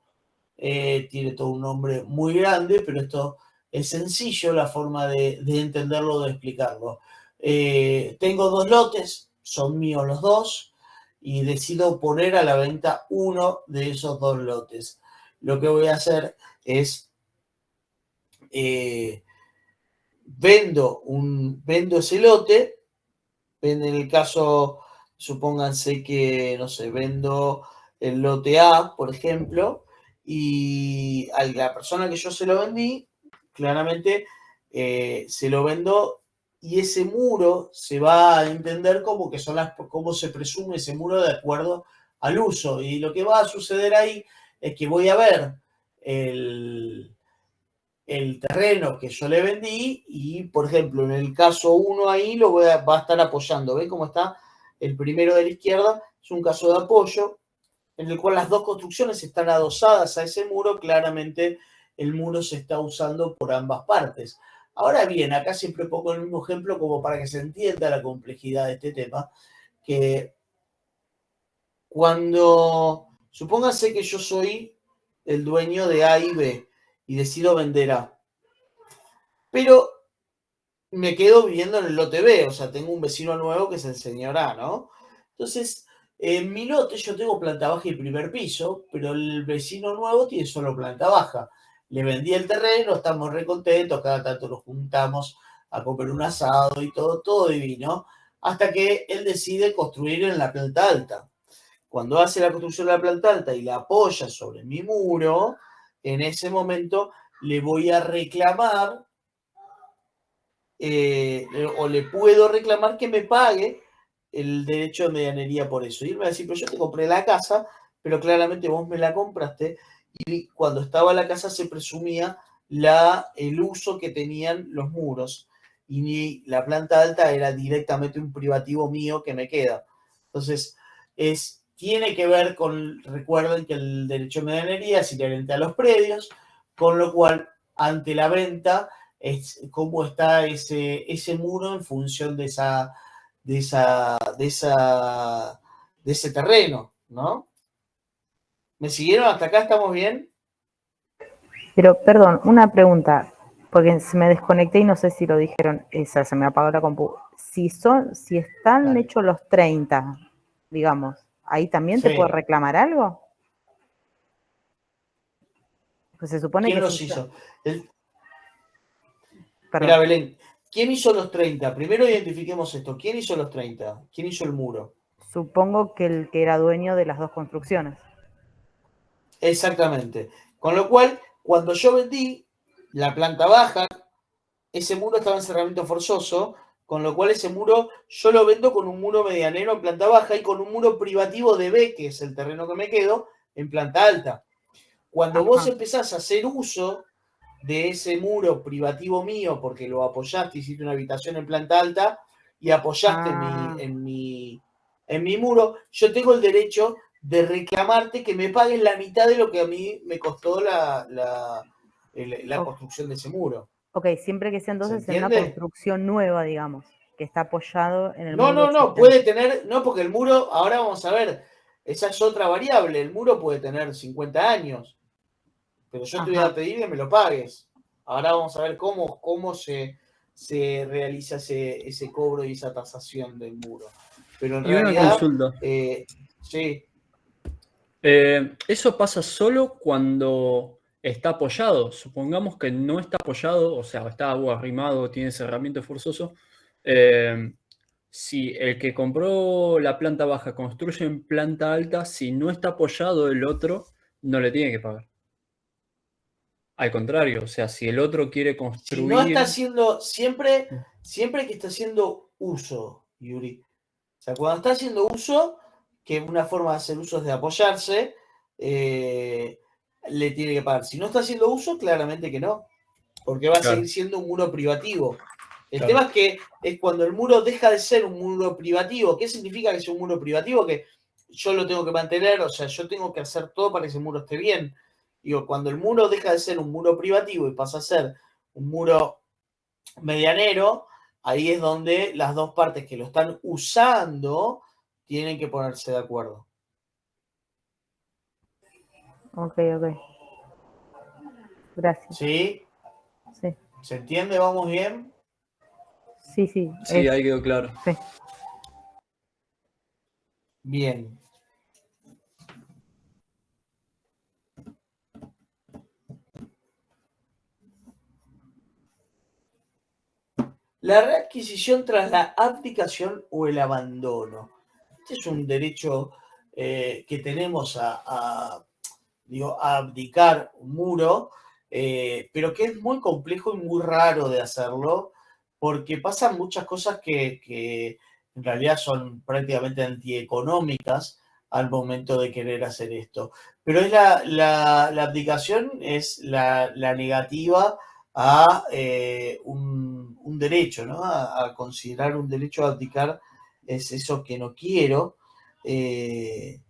Tiene todo un nombre muy grande, pero esto es sencillo, la forma de entenderlo, de explicarlo. Tengo 2 lotes, son míos los 2, y decido poner a la venta uno de esos 2 lotes. Lo que voy a hacer es vendo ese lote, en el caso, supónganse que, no sé, vendo el lote A, por ejemplo, y a la persona que yo se lo vendí, claramente se lo vendo y ese muro se va a entender como que cómo se presume ese muro de acuerdo al uso. Y lo que va a suceder ahí es que voy a ver el terreno que yo le vendí y, por ejemplo, en el caso 1 ahí va a estar apoyando. ¿Ven cómo está? El primero de la izquierda es un caso de apoyo en el cual las 2 construcciones están adosadas a ese muro. Claramente el muro se está usando por ambas partes. Ahora bien, acá siempre pongo el mismo ejemplo como para que se entienda la complejidad de este tema, que cuando, supóngase que yo soy el dueño de A y B y decido vender A, pero me quedo viviendo en el lote B, o sea, tengo un vecino nuevo que es el señor A, ¿no? Entonces, en mi lote yo tengo planta baja y primer piso, pero el vecino nuevo tiene solo planta baja. Le vendí el terreno, estamos re contentos, cada tanto nos juntamos a comer un asado y todo divino, hasta que él decide construir en la planta alta. Cuando hace la construcción de la planta alta y la apoya sobre mi muro, en ese momento le voy a reclamar o le puedo reclamar que me pague el derecho de medianería por eso. Y él me va a decir, pero yo te compré la casa, pero claramente vos me la compraste, y cuando estaba la casa se presumía el uso que tenían los muros, y ni la planta alta era directamente un privativo mío que me queda. Entonces, tiene que ver con, recuerden que el derecho de medianería es inherente a los predios, con lo cual, ante la venta, es cómo está ese muro en función de ese terreno, ¿no? ¿Me siguieron hasta acá? ¿Estamos bien? Pero, perdón, una pregunta, porque se me desconecté y no sé si lo dijeron, se me apagó la compu. Si están Dale. hechos los 30, digamos, ¿ahí también Sí. te puedo reclamar algo? Pues se supone ¿Quién que los sí. hizo? Perdón. Mira, Belén, ¿quién hizo los 30? Primero identifiquemos esto. ¿Quién hizo los 30? ¿Quién hizo el muro? Supongo que el que era dueño de las dos construcciones. Exactamente. Con lo cual, cuando yo vendí la planta baja, ese muro estaba en cerramiento forzoso, con lo cual ese muro yo lo vendo con un muro medianero en planta baja y con un muro privativo de B, que es el terreno que me quedo, en planta alta. Cuando vos empezás a hacer uso de ese muro privativo mío, porque lo apoyaste, hiciste una habitación en planta alta y apoyaste en mi muro, yo tengo el derecho de reclamarte que me paguen la mitad de lo que a mí me costó la construcción de ese muro. Ok, siempre que sea entonces en una entiende? construcción nueva, digamos, que está apoyado en el No, muro no, existente. puede tener, no, porque el muro, ahora vamos a ver, esa es otra variable, el muro puede tener 50 años, pero yo te voy a pedir que me lo pagues. Ahora vamos a ver cómo se realiza ese cobro y esa tasación del muro. Pero en Y una realidad, consulta. sí. ¿Eso pasa solo cuando está apoyado? Supongamos que no está apoyado, o sea, está arrimado, tiene cerramiento forzoso. Si el que compró la planta baja construye en planta alta, si no está apoyado el otro, no le tiene que pagar. Al contrario, o sea, si el otro quiere construir... Si no está haciendo, siempre que está haciendo uso, Yuri. O sea, cuando está haciendo uso, que una forma de hacer uso es de apoyarse, le tiene que pagar. Si no está haciendo uso, claramente que no, porque va a seguir siendo un muro privativo. El tema es que es cuando el muro deja de ser un muro privativo. ¿Qué significa que es un muro privativo? Que yo lo tengo que mantener, o sea, yo tengo que hacer todo para que ese muro esté bien. Digo, cuando el muro deja de ser un muro privativo y pasa a ser un muro medianero, ahí es donde las dos partes que lo están usando tienen que ponerse de acuerdo. Ok. Gracias. ¿Sí? Sí. ¿Se entiende? ¿Vamos bien? Sí. Sí, ahí quedó claro. Sí. Bien. La readquisición tras la abdicación o el abandono. Este es un derecho que tenemos a abdicar un muro, pero que es muy complejo y muy raro de hacerlo, porque pasan muchas cosas que en realidad son prácticamente antieconómicas al momento de querer hacer esto. Pero es la abdicación es la negativa a un derecho, ¿no? A considerar un derecho a abdicar es eso que no quiero. ¿Y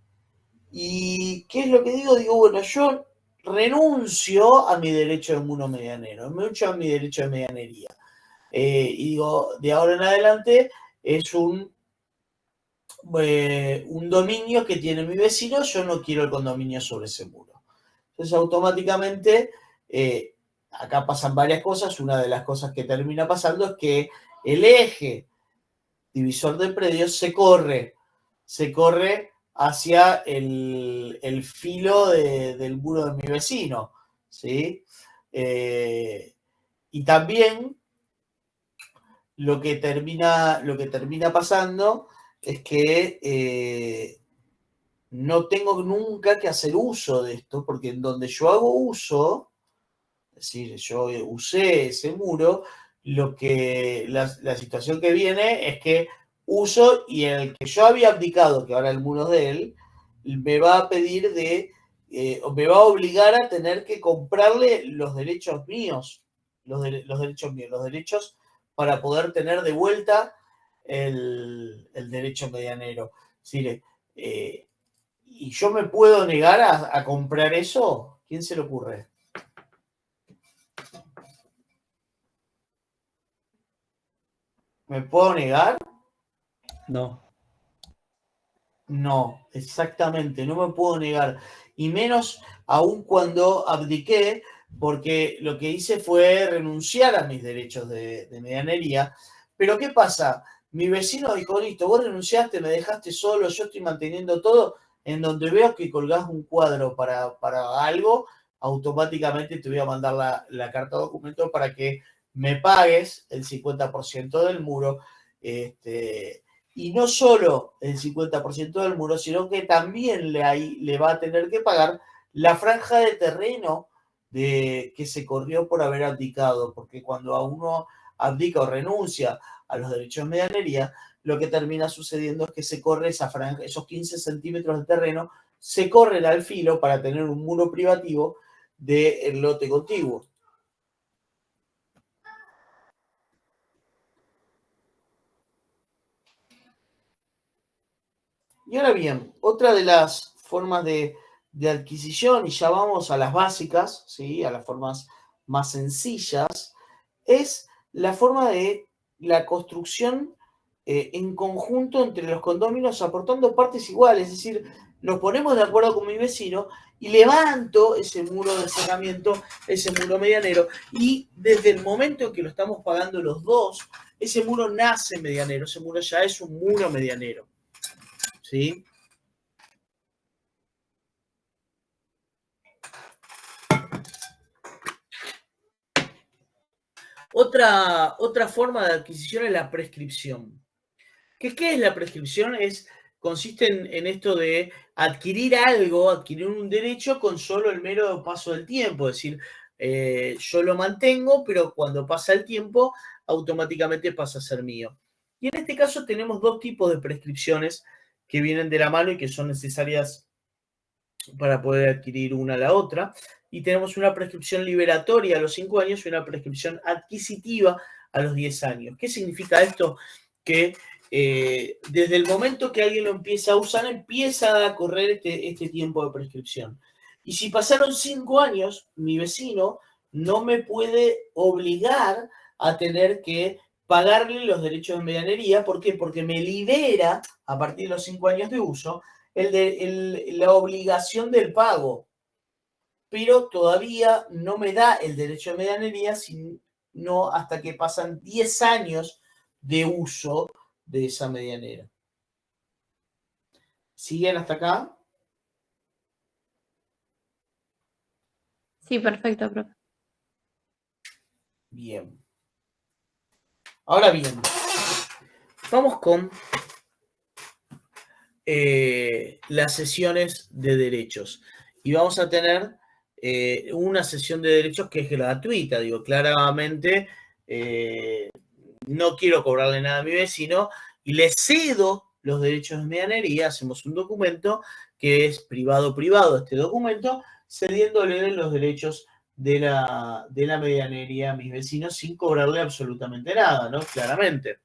qué es lo que digo? Digo, bueno, yo renuncio a mi derecho de muro medianero, renuncio a mi derecho de medianería. Y digo, de ahora en adelante es un dominio que tiene mi vecino, yo no quiero el condominio sobre ese muro. Entonces, automáticamente, acá pasan varias cosas. Una de las cosas que termina pasando es que el eje divisor de predios se corre hacia el filo del muro de mi vecino, ¿sí? Y también lo que termina pasando es que no tengo nunca que hacer uso de esto, porque en donde yo hago uso, es decir, yo usé ese muro, la situación que viene es que uso y el que yo había abdicado, que ahora el muro es de él, me va a pedir me va a obligar a tener que comprarle los derechos míos, los derechos para poder tener de vuelta el derecho medianero. Es decir, ¿y yo me puedo negar a comprar eso? ¿Quién se le ocurre? ¿Me puedo negar? No. No, exactamente, no me puedo negar. Y menos aún cuando abdiqué, porque lo que hice fue renunciar a mis derechos de medianería. Pero ¿qué pasa? Mi vecino dijo, listo, vos renunciaste, me dejaste solo, yo estoy manteniendo todo. En donde veo que colgás un cuadro para algo, automáticamente te voy a mandar la carta de documento para que me pagues el 50% del muro. y no solo el 50% del muro, sino que también le va a tener que pagar la franja de terreno que se corrió por haber abdicado, porque cuando a uno abdica o renuncia a los derechos de medianería, lo que termina sucediendo es que se corre esa franja, esos 15 centímetros de terreno, se corren al filo para tener un muro privativo del lote contiguo. Y ahora bien, otra de las formas de adquisición, y ya vamos a las básicas, ¿sí? A las formas más sencillas, es la forma de la construcción en conjunto entre los condóminos aportando partes iguales, es decir, nos ponemos de acuerdo con mi vecino y levanto ese muro de cerramiento, ese muro medianero, y desde el momento en que lo estamos pagando los dos, ese muro nace medianero, ese muro ya es un muro medianero. ¿Sí? Otra forma de adquisición es la prescripción. ¿Qué es la prescripción? Consiste en esto de adquirir algo, adquirir un derecho con solo el mero paso del tiempo. Es decir, yo lo mantengo, pero cuando pasa el tiempo, automáticamente pasa a ser mío. Y en este caso tenemos dos tipos de prescripciones que vienen de la mano y que son necesarias para poder adquirir una a la otra. Y tenemos una prescripción liberatoria a los 5 años y una prescripción adquisitiva a los 10 años. ¿Qué significa esto? Que desde el momento que alguien lo empieza a usar, empieza a correr este tiempo de prescripción. Y si pasaron 5 años, mi vecino no me puede obligar a tener que pagarle los derechos de medianería. ¿Por qué? Porque me libera, a partir de los 5 años de uso, la obligación del pago, pero todavía no me da el derecho de medianería sino hasta que pasan 10 años de uso de esa medianera. ¿Siguen hasta acá? Sí, perfecto, profe. Bien. Ahora bien, vamos con las sesiones de derechos. Y vamos a tener una sesión de derechos que es gratuita. Digo, claramente no quiero cobrarle nada a mi vecino y le cedo los derechos de medianería. Hacemos un documento que es privado-privado, este documento, cediéndole los derechos de la medianería a mis vecinos sin cobrarle absolutamente nada, ¿no? Claramente.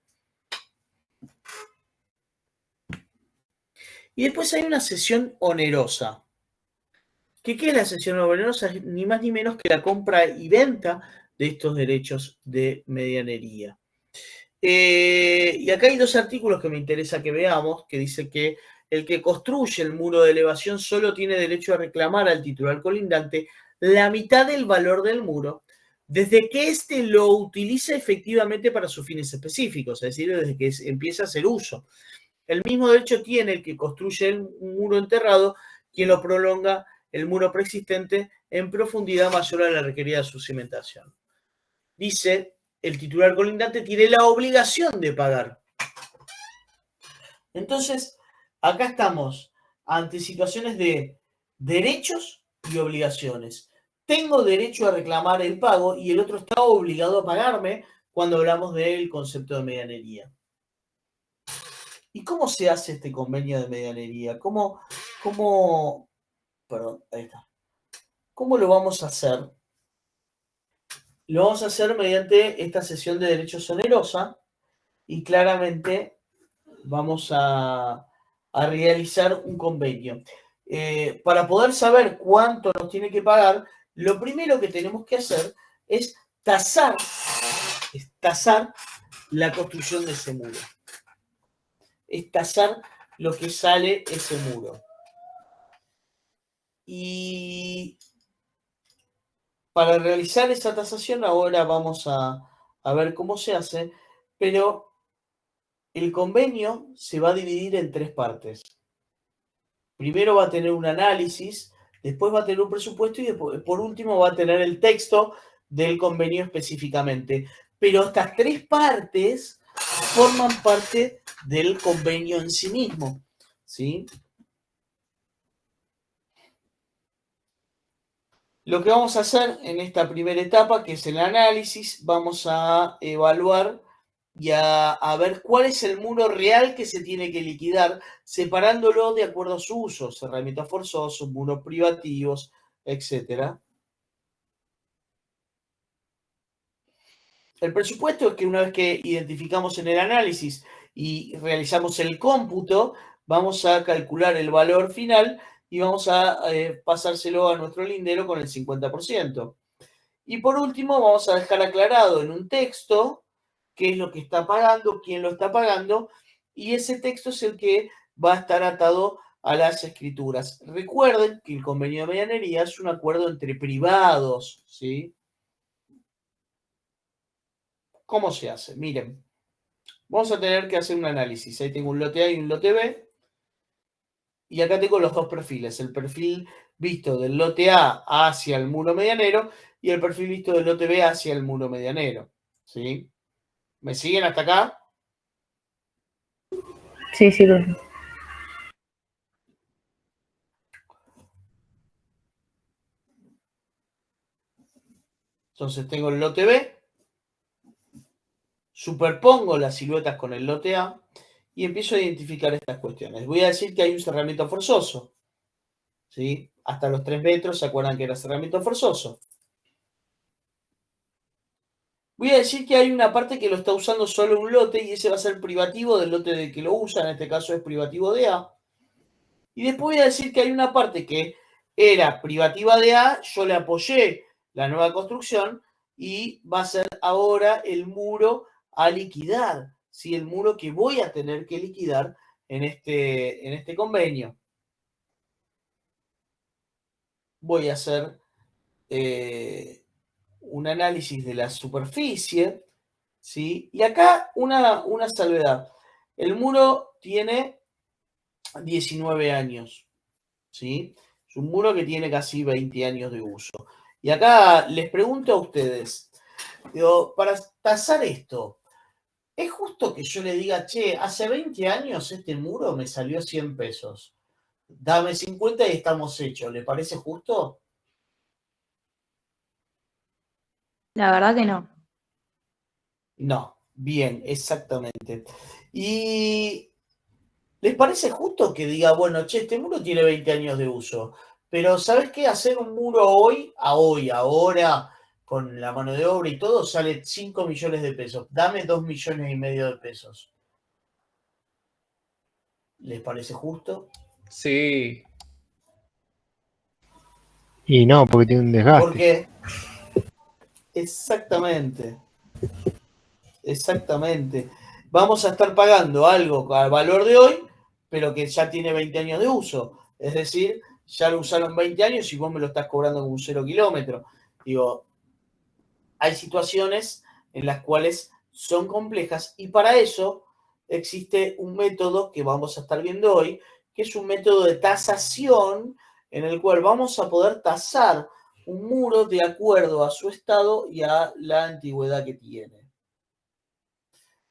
Y después hay una sesión onerosa. ¿Qué es la sesión onerosa? Es ni más ni menos que la compra y venta de estos derechos de medianería. Y acá hay dos artículos que me interesa que veamos, que dice que el que construye el muro de elevación solo tiene derecho a reclamar al titular colindante la mitad del valor del muro, desde que éste lo utiliza efectivamente para sus fines específicos, es decir, desde que empieza a hacer uso. El mismo derecho tiene el que construye un muro enterrado, quien lo prolonga el muro preexistente en profundidad mayor a la requerida de su cimentación. Dice, el titular colindante tiene la obligación de pagar. Entonces, acá estamos ante situaciones de derechos y obligaciones. Tengo derecho a reclamar el pago y el otro está obligado a pagarme cuando hablamos del concepto de medianería. ¿Y cómo se hace este convenio de medianería? ¿Cómo lo vamos a hacer? Lo vamos a hacer mediante esta sesión de derechos onerosa y claramente vamos a realizar un convenio. Para poder saber cuánto nos tiene que pagar, lo primero que tenemos que hacer es tasar la construcción de ese muro. Es tasar lo que sale ese muro. Y para realizar esa tasación ahora vamos a ver cómo se hace, pero el convenio se va a dividir en 3 partes. Primero va a tener un análisis, después va a tener un presupuesto y después, por último va a tener el texto del convenio específicamente. Pero estas 3 partes forman parte del convenio en sí mismo, ¿sí? Lo que vamos a hacer en esta primera etapa, que es el análisis, vamos a evaluar y a ver cuál es el muro real que se tiene que liquidar, separándolo de acuerdo a su uso, cerramientos forzosos, muros privativos, etc. El presupuesto es que una vez que identificamos en el análisis y realizamos el cómputo, vamos a calcular el valor final y vamos a pasárselo a nuestro lindero con el 50%. Y por último, vamos a dejar aclarado en un texto qué es lo que está pagando, quién lo está pagando, y ese texto es el que va a estar atado a las escrituras. Recuerden que el convenio de medianería es un acuerdo entre privados, ¿sí? ¿Cómo se hace? Miren, vamos a tener que hacer un análisis. Ahí tengo un lote A y un lote B. Y acá tengo los dos perfiles. El perfil visto del lote A hacia el muro medianero y el perfil visto del lote B hacia el muro medianero. ¿Sí? ¿Me siguen hasta acá? Sí, sí. Entonces tengo el lote B, superpongo las siluetas con el lote A y empiezo a identificar estas cuestiones. Voy a decir que hay un cerramiento forzoso. ¿Sí? Hasta los 3 metros, ¿se acuerdan que era cerramiento forzoso? Voy a decir que hay una parte que lo está usando solo un lote y ese va a ser privativo del lote de que lo usa, en este caso es privativo de A. Y después voy a decir que hay una parte que era privativa de A, yo le apoyé la nueva construcción y va a ser ahora el muro a liquidar, ¿sí? El muro que voy a tener que liquidar en este convenio. Voy a hacer un análisis de la superficie, ¿sí? Y acá una salvedad. El muro tiene 19 años, ¿sí? Es un muro que tiene casi 20 años de uso. Y acá les pregunto a ustedes, digo, para tasar esto, ¿es justo que yo le diga, che, hace 20 años este muro me salió 100 pesos? Dame 50 y estamos hechos. ¿Le parece justo? La verdad que no. No, bien, exactamente. ¿Y les parece justo que diga, bueno, che, este muro tiene 20 años de uso, pero ¿sabes qué? Hacer un muro hoy, ahora, con la mano de obra y todo, sale 5 millones de pesos. Dame 2 millones y medio de pesos. ¿Les parece justo? Sí, Y no, porque tiene un desgaste. Porque exactamente. Vamos a estar pagando algo al valor de hoy, pero que ya tiene 20 años de uso. Es decir, ya lo usaron 20 años y vos me lo estás cobrando como un 0 kilómetro. Digo, hay situaciones en las cuales son complejas y para eso existe un método que vamos a estar viendo hoy, que es un método de tasación en el cual vamos a poder tasar un muro de acuerdo a su estado y a la antigüedad que tiene.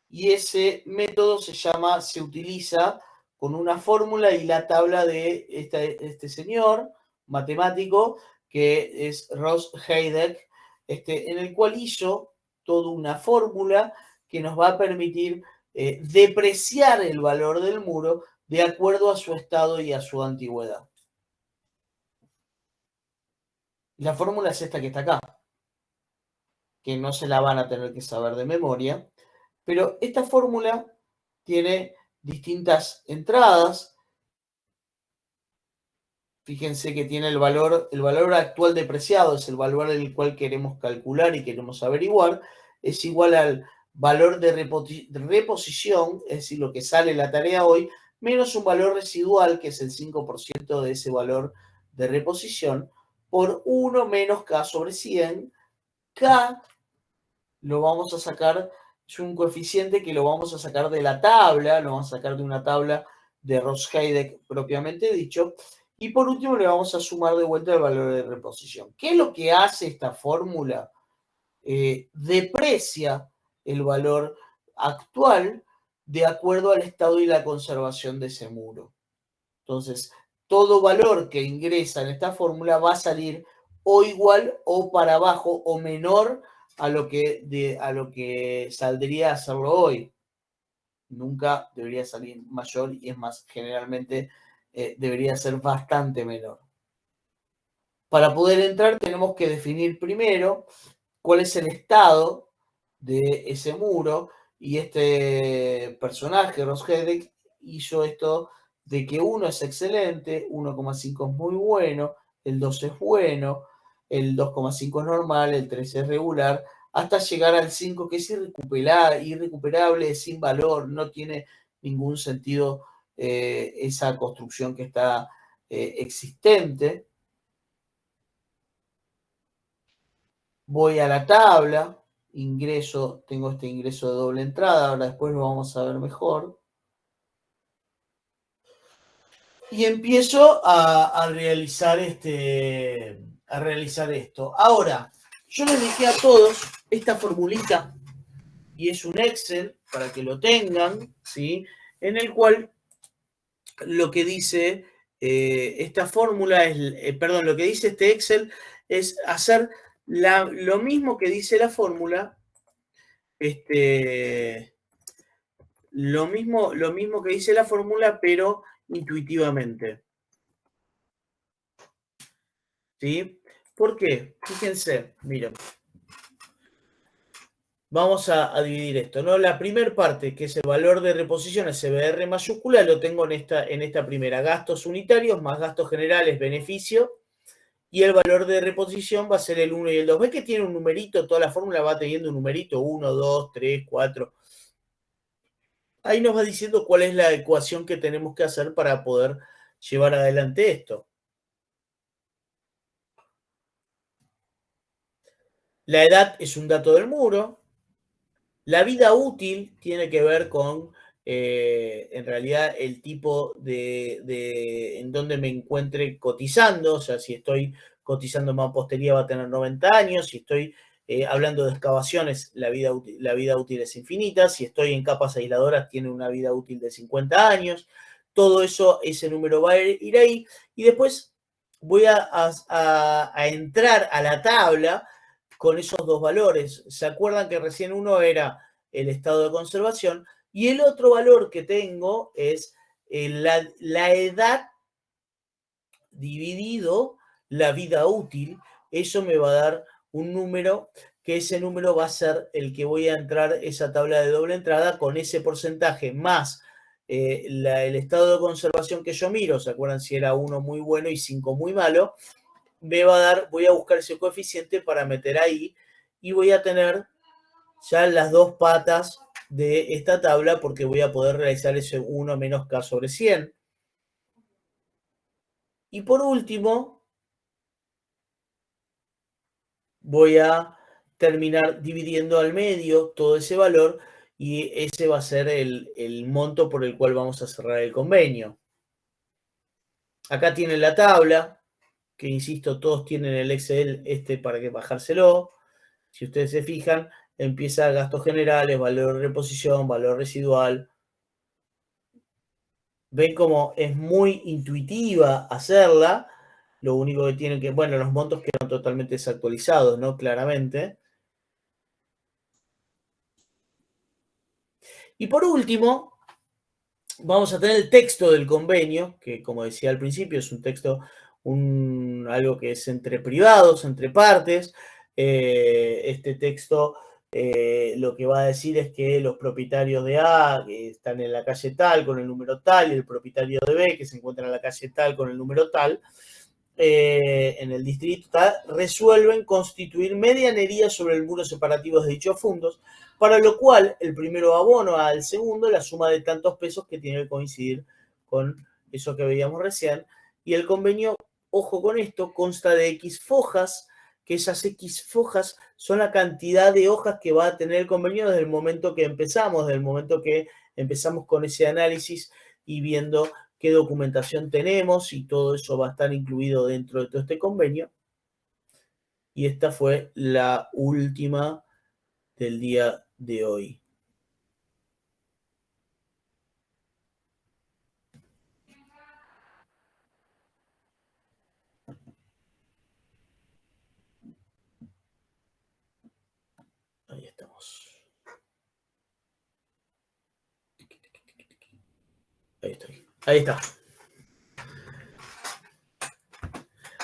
Y ese método se utiliza con una fórmula y la tabla de este señor matemático que es Ross Heideck, en el cual hizo toda una fórmula que nos va a permitir depreciar el valor del muro de acuerdo a su estado y a su antigüedad. La fórmula es esta que está acá, que no se la van a tener que saber de memoria, pero esta fórmula tiene distintas entradas. Fíjense que tiene el valor actual depreciado, es el valor el cual queremos calcular y queremos averiguar, es igual al valor de reposición, es decir, lo que sale la tarea hoy, menos un valor residual, que es el 5% de ese valor de reposición, por 1 menos K sobre 100. K lo vamos a sacar, es un coeficiente que lo vamos a sacar de la tabla, lo vamos a sacar de una tabla de Ross Heideck propiamente dicho, y por último le vamos a sumar de vuelta el valor de reposición. ¿Qué es lo que hace esta fórmula? Deprecia el valor actual de acuerdo al estado y la conservación de ese muro. Entonces, todo valor que ingresa en esta fórmula va a salir o igual o para abajo o menor a lo que saldría a hacerlo hoy. Nunca debería salir mayor y es más, generalmente debería ser bastante menor. Para poder entrar tenemos que definir primero cuál es el estado de ese muro y este personaje, Ross Hedrick, hizo esto de que 1 es excelente, 1,5 es muy bueno, el 2 es bueno, el 2,5 es normal, el 3 es regular, hasta llegar al 5 que es irrecuperable, sin valor, no tiene ningún sentido esa construcción que está existente. Voy a la tabla, tengo este ingreso de doble entrada, ahora después lo vamos a ver mejor. Y empiezo a realizar esto. Ahora, yo les dejé a todos esta formulita, y es un Excel, para que lo tengan, ¿sí? En el cual lo que dice esta fórmula lo que dice este Excel es hacer lo mismo que dice la fórmula, lo mismo que dice la fórmula, pero intuitivamente. ¿Sí? ¿Por qué? Fíjense, miren. Vamos a dividir esto, ¿no? La primera parte, que es el valor de reposición, SBR mayúscula, lo tengo en esta primera. Gastos unitarios más gastos generales, beneficio. Y el valor de reposición va a ser el 1 y el 2. ¿Ves que tiene un numerito? Toda la fórmula va teniendo un numerito, 1, 2, 3, 4. Ahí nos va diciendo cuál es la ecuación que tenemos que hacer para poder llevar adelante esto. La edad es un dato del muro. La vida útil tiene que ver con, en realidad, el tipo en donde me encuentre cotizando. O sea, si estoy cotizando mampostería va a tener 90 años. Si estoy hablando de excavaciones, la vida útil es infinita. Si estoy en capas aisladoras, tiene una vida útil de 50 años. Todo eso, ese número va a ir ahí. Y después voy a entrar a la tabla con esos dos valores. ¿Se acuerdan que recién uno era el estado de conservación? Y el otro valor que tengo es la edad dividido la vida útil. Eso me va a dar un número, que ese número va a ser el que voy a entrar, esa tabla de doble entrada, con ese porcentaje más el estado de conservación que yo miro. ¿Se acuerdan si era 1 muy bueno y 5 muy malo? Me va a dar, voy a buscar ese coeficiente para meter ahí y voy a tener ya las dos patas de esta tabla, porque voy a poder realizar ese 1 menos K sobre 100. Y por último, voy a terminar dividiendo al medio todo ese valor y ese va a ser el monto por el cual vamos a cerrar el convenio. Acá tienen la tabla, que insisto, todos tienen el Excel para que bajárselo. Si ustedes se fijan, empieza gastos generales, valor de reposición, valor residual. Ven cómo es muy intuitiva hacerla. Lo único que tienen que, bueno, los montos quedan totalmente desactualizados, ¿no? Claramente. Y por último, vamos a tener el texto del convenio, que como decía al principio, es un texto, algo que es entre privados, entre partes. Este texto lo que va a decir es que los propietarios de A, que están en la calle tal con el número tal, y el propietario de B, que se encuentra en la calle tal con el número tal, en el distrito tal, resuelven constituir medianería sobre el muro separativo de dichos fondos, para lo cual el primero abona al segundo la suma de tantos pesos que tiene que coincidir con eso que veíamos recién. Y el convenio, ojo con esto, consta de X fojas, que esas X fojas son la cantidad de hojas que va a tener el convenio desde el momento que empezamos, con ese análisis y viendo qué documentación tenemos, y todo eso va a estar incluido dentro de todo este convenio. Y esta fue la última del día de hoy. Ahí está.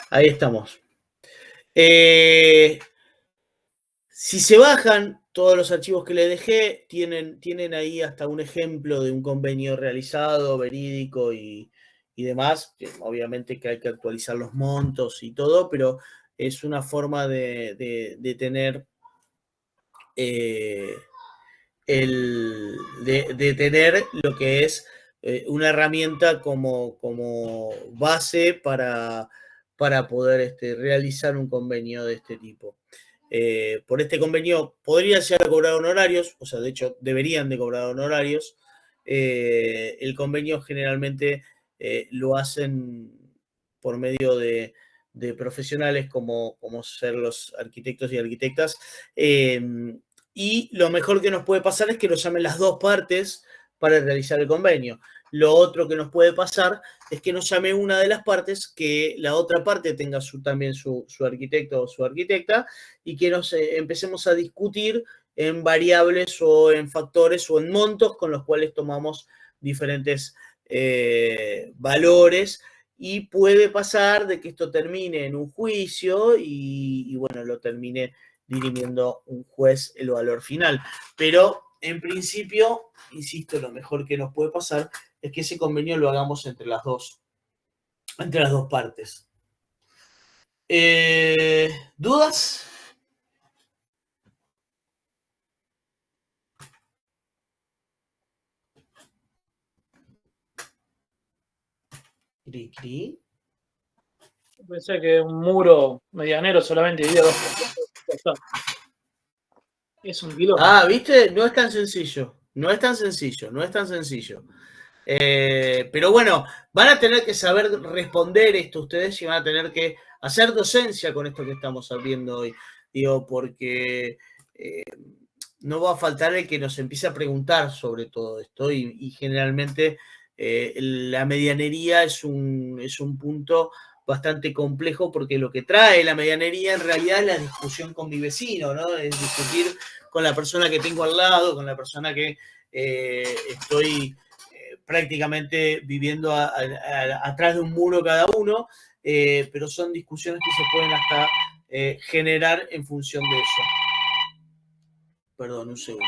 Ahí estamos. Si se bajan todos los archivos que les dejé, tienen ahí hasta un ejemplo de un convenio realizado, verídico y demás. Obviamente que hay que actualizar los montos y todo, pero es una forma de tener de tener lo que es una herramienta como base para poder realizar un convenio de este tipo. Por este convenio podrían llegar a cobrar honorarios, o sea, de hecho deberían de cobrar honorarios. El convenio generalmente lo hacen por medio de profesionales como ser los arquitectos y arquitectas. Y lo mejor que nos puede pasar es que lo llamen las dos partes para realizar el convenio. Lo otro que nos puede pasar es que nos llame una de las partes, que la otra parte tenga también su arquitecto o su arquitecta, y que nos empecemos a discutir en variables o en factores o en montos con los cuales tomamos diferentes valores, y puede pasar de que esto termine en un juicio y bueno, lo termine dirimiendo un juez el valor final. Pero en principio, insisto, lo mejor que nos puede pasar es que ese convenio lo hagamos entre las dos partes. ¿Dudas? Cri. Pensé que un muro medianero solamente dividía 2 por 2. Es un quilombo. Ah, ¿viste? No es tan sencillo. Pero bueno, van a tener que saber responder esto ustedes, y van a tener que hacer docencia con esto que estamos viendo hoy. Digo, porque no va a faltar el que nos empiece a preguntar sobre todo esto, y generalmente la medianería es un punto bastante complejo, porque lo que trae la medianería en realidad es la discusión con mi vecino, ¿no? Es discutir con la persona que tengo al lado, con la persona que estoy prácticamente viviendo atrás de un muro cada uno, pero son discusiones que se pueden hasta generar en función de eso. Perdón, un segundo.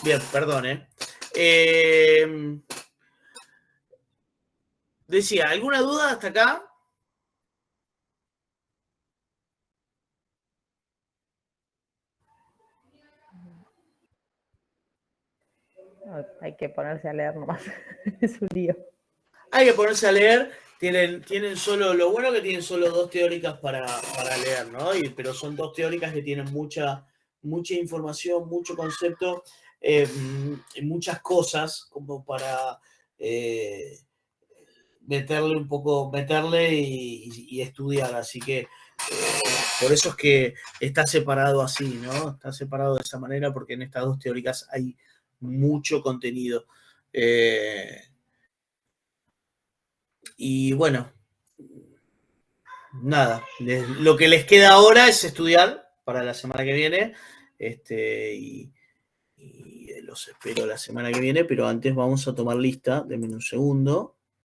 Bien, perdón. Decía, ¿alguna duda hasta acá? Hay que ponerse a leer nomás. Es un lío. Hay que ponerse a leer. Tienen solo, lo bueno que tienen solo 2 teóricas para leer, ¿no? Pero son 2 teóricas que tienen mucha información, mucho concepto, muchas cosas como para meterle y estudiar. Así que por eso es que está separado así, ¿no? Está separado de esa manera, porque en estas 2 teóricas hay mucho contenido. Y bueno, nada, lo que les queda ahora es estudiar para la semana que viene, y los espero la semana que viene, pero antes vamos a tomar lista, denme un segundo.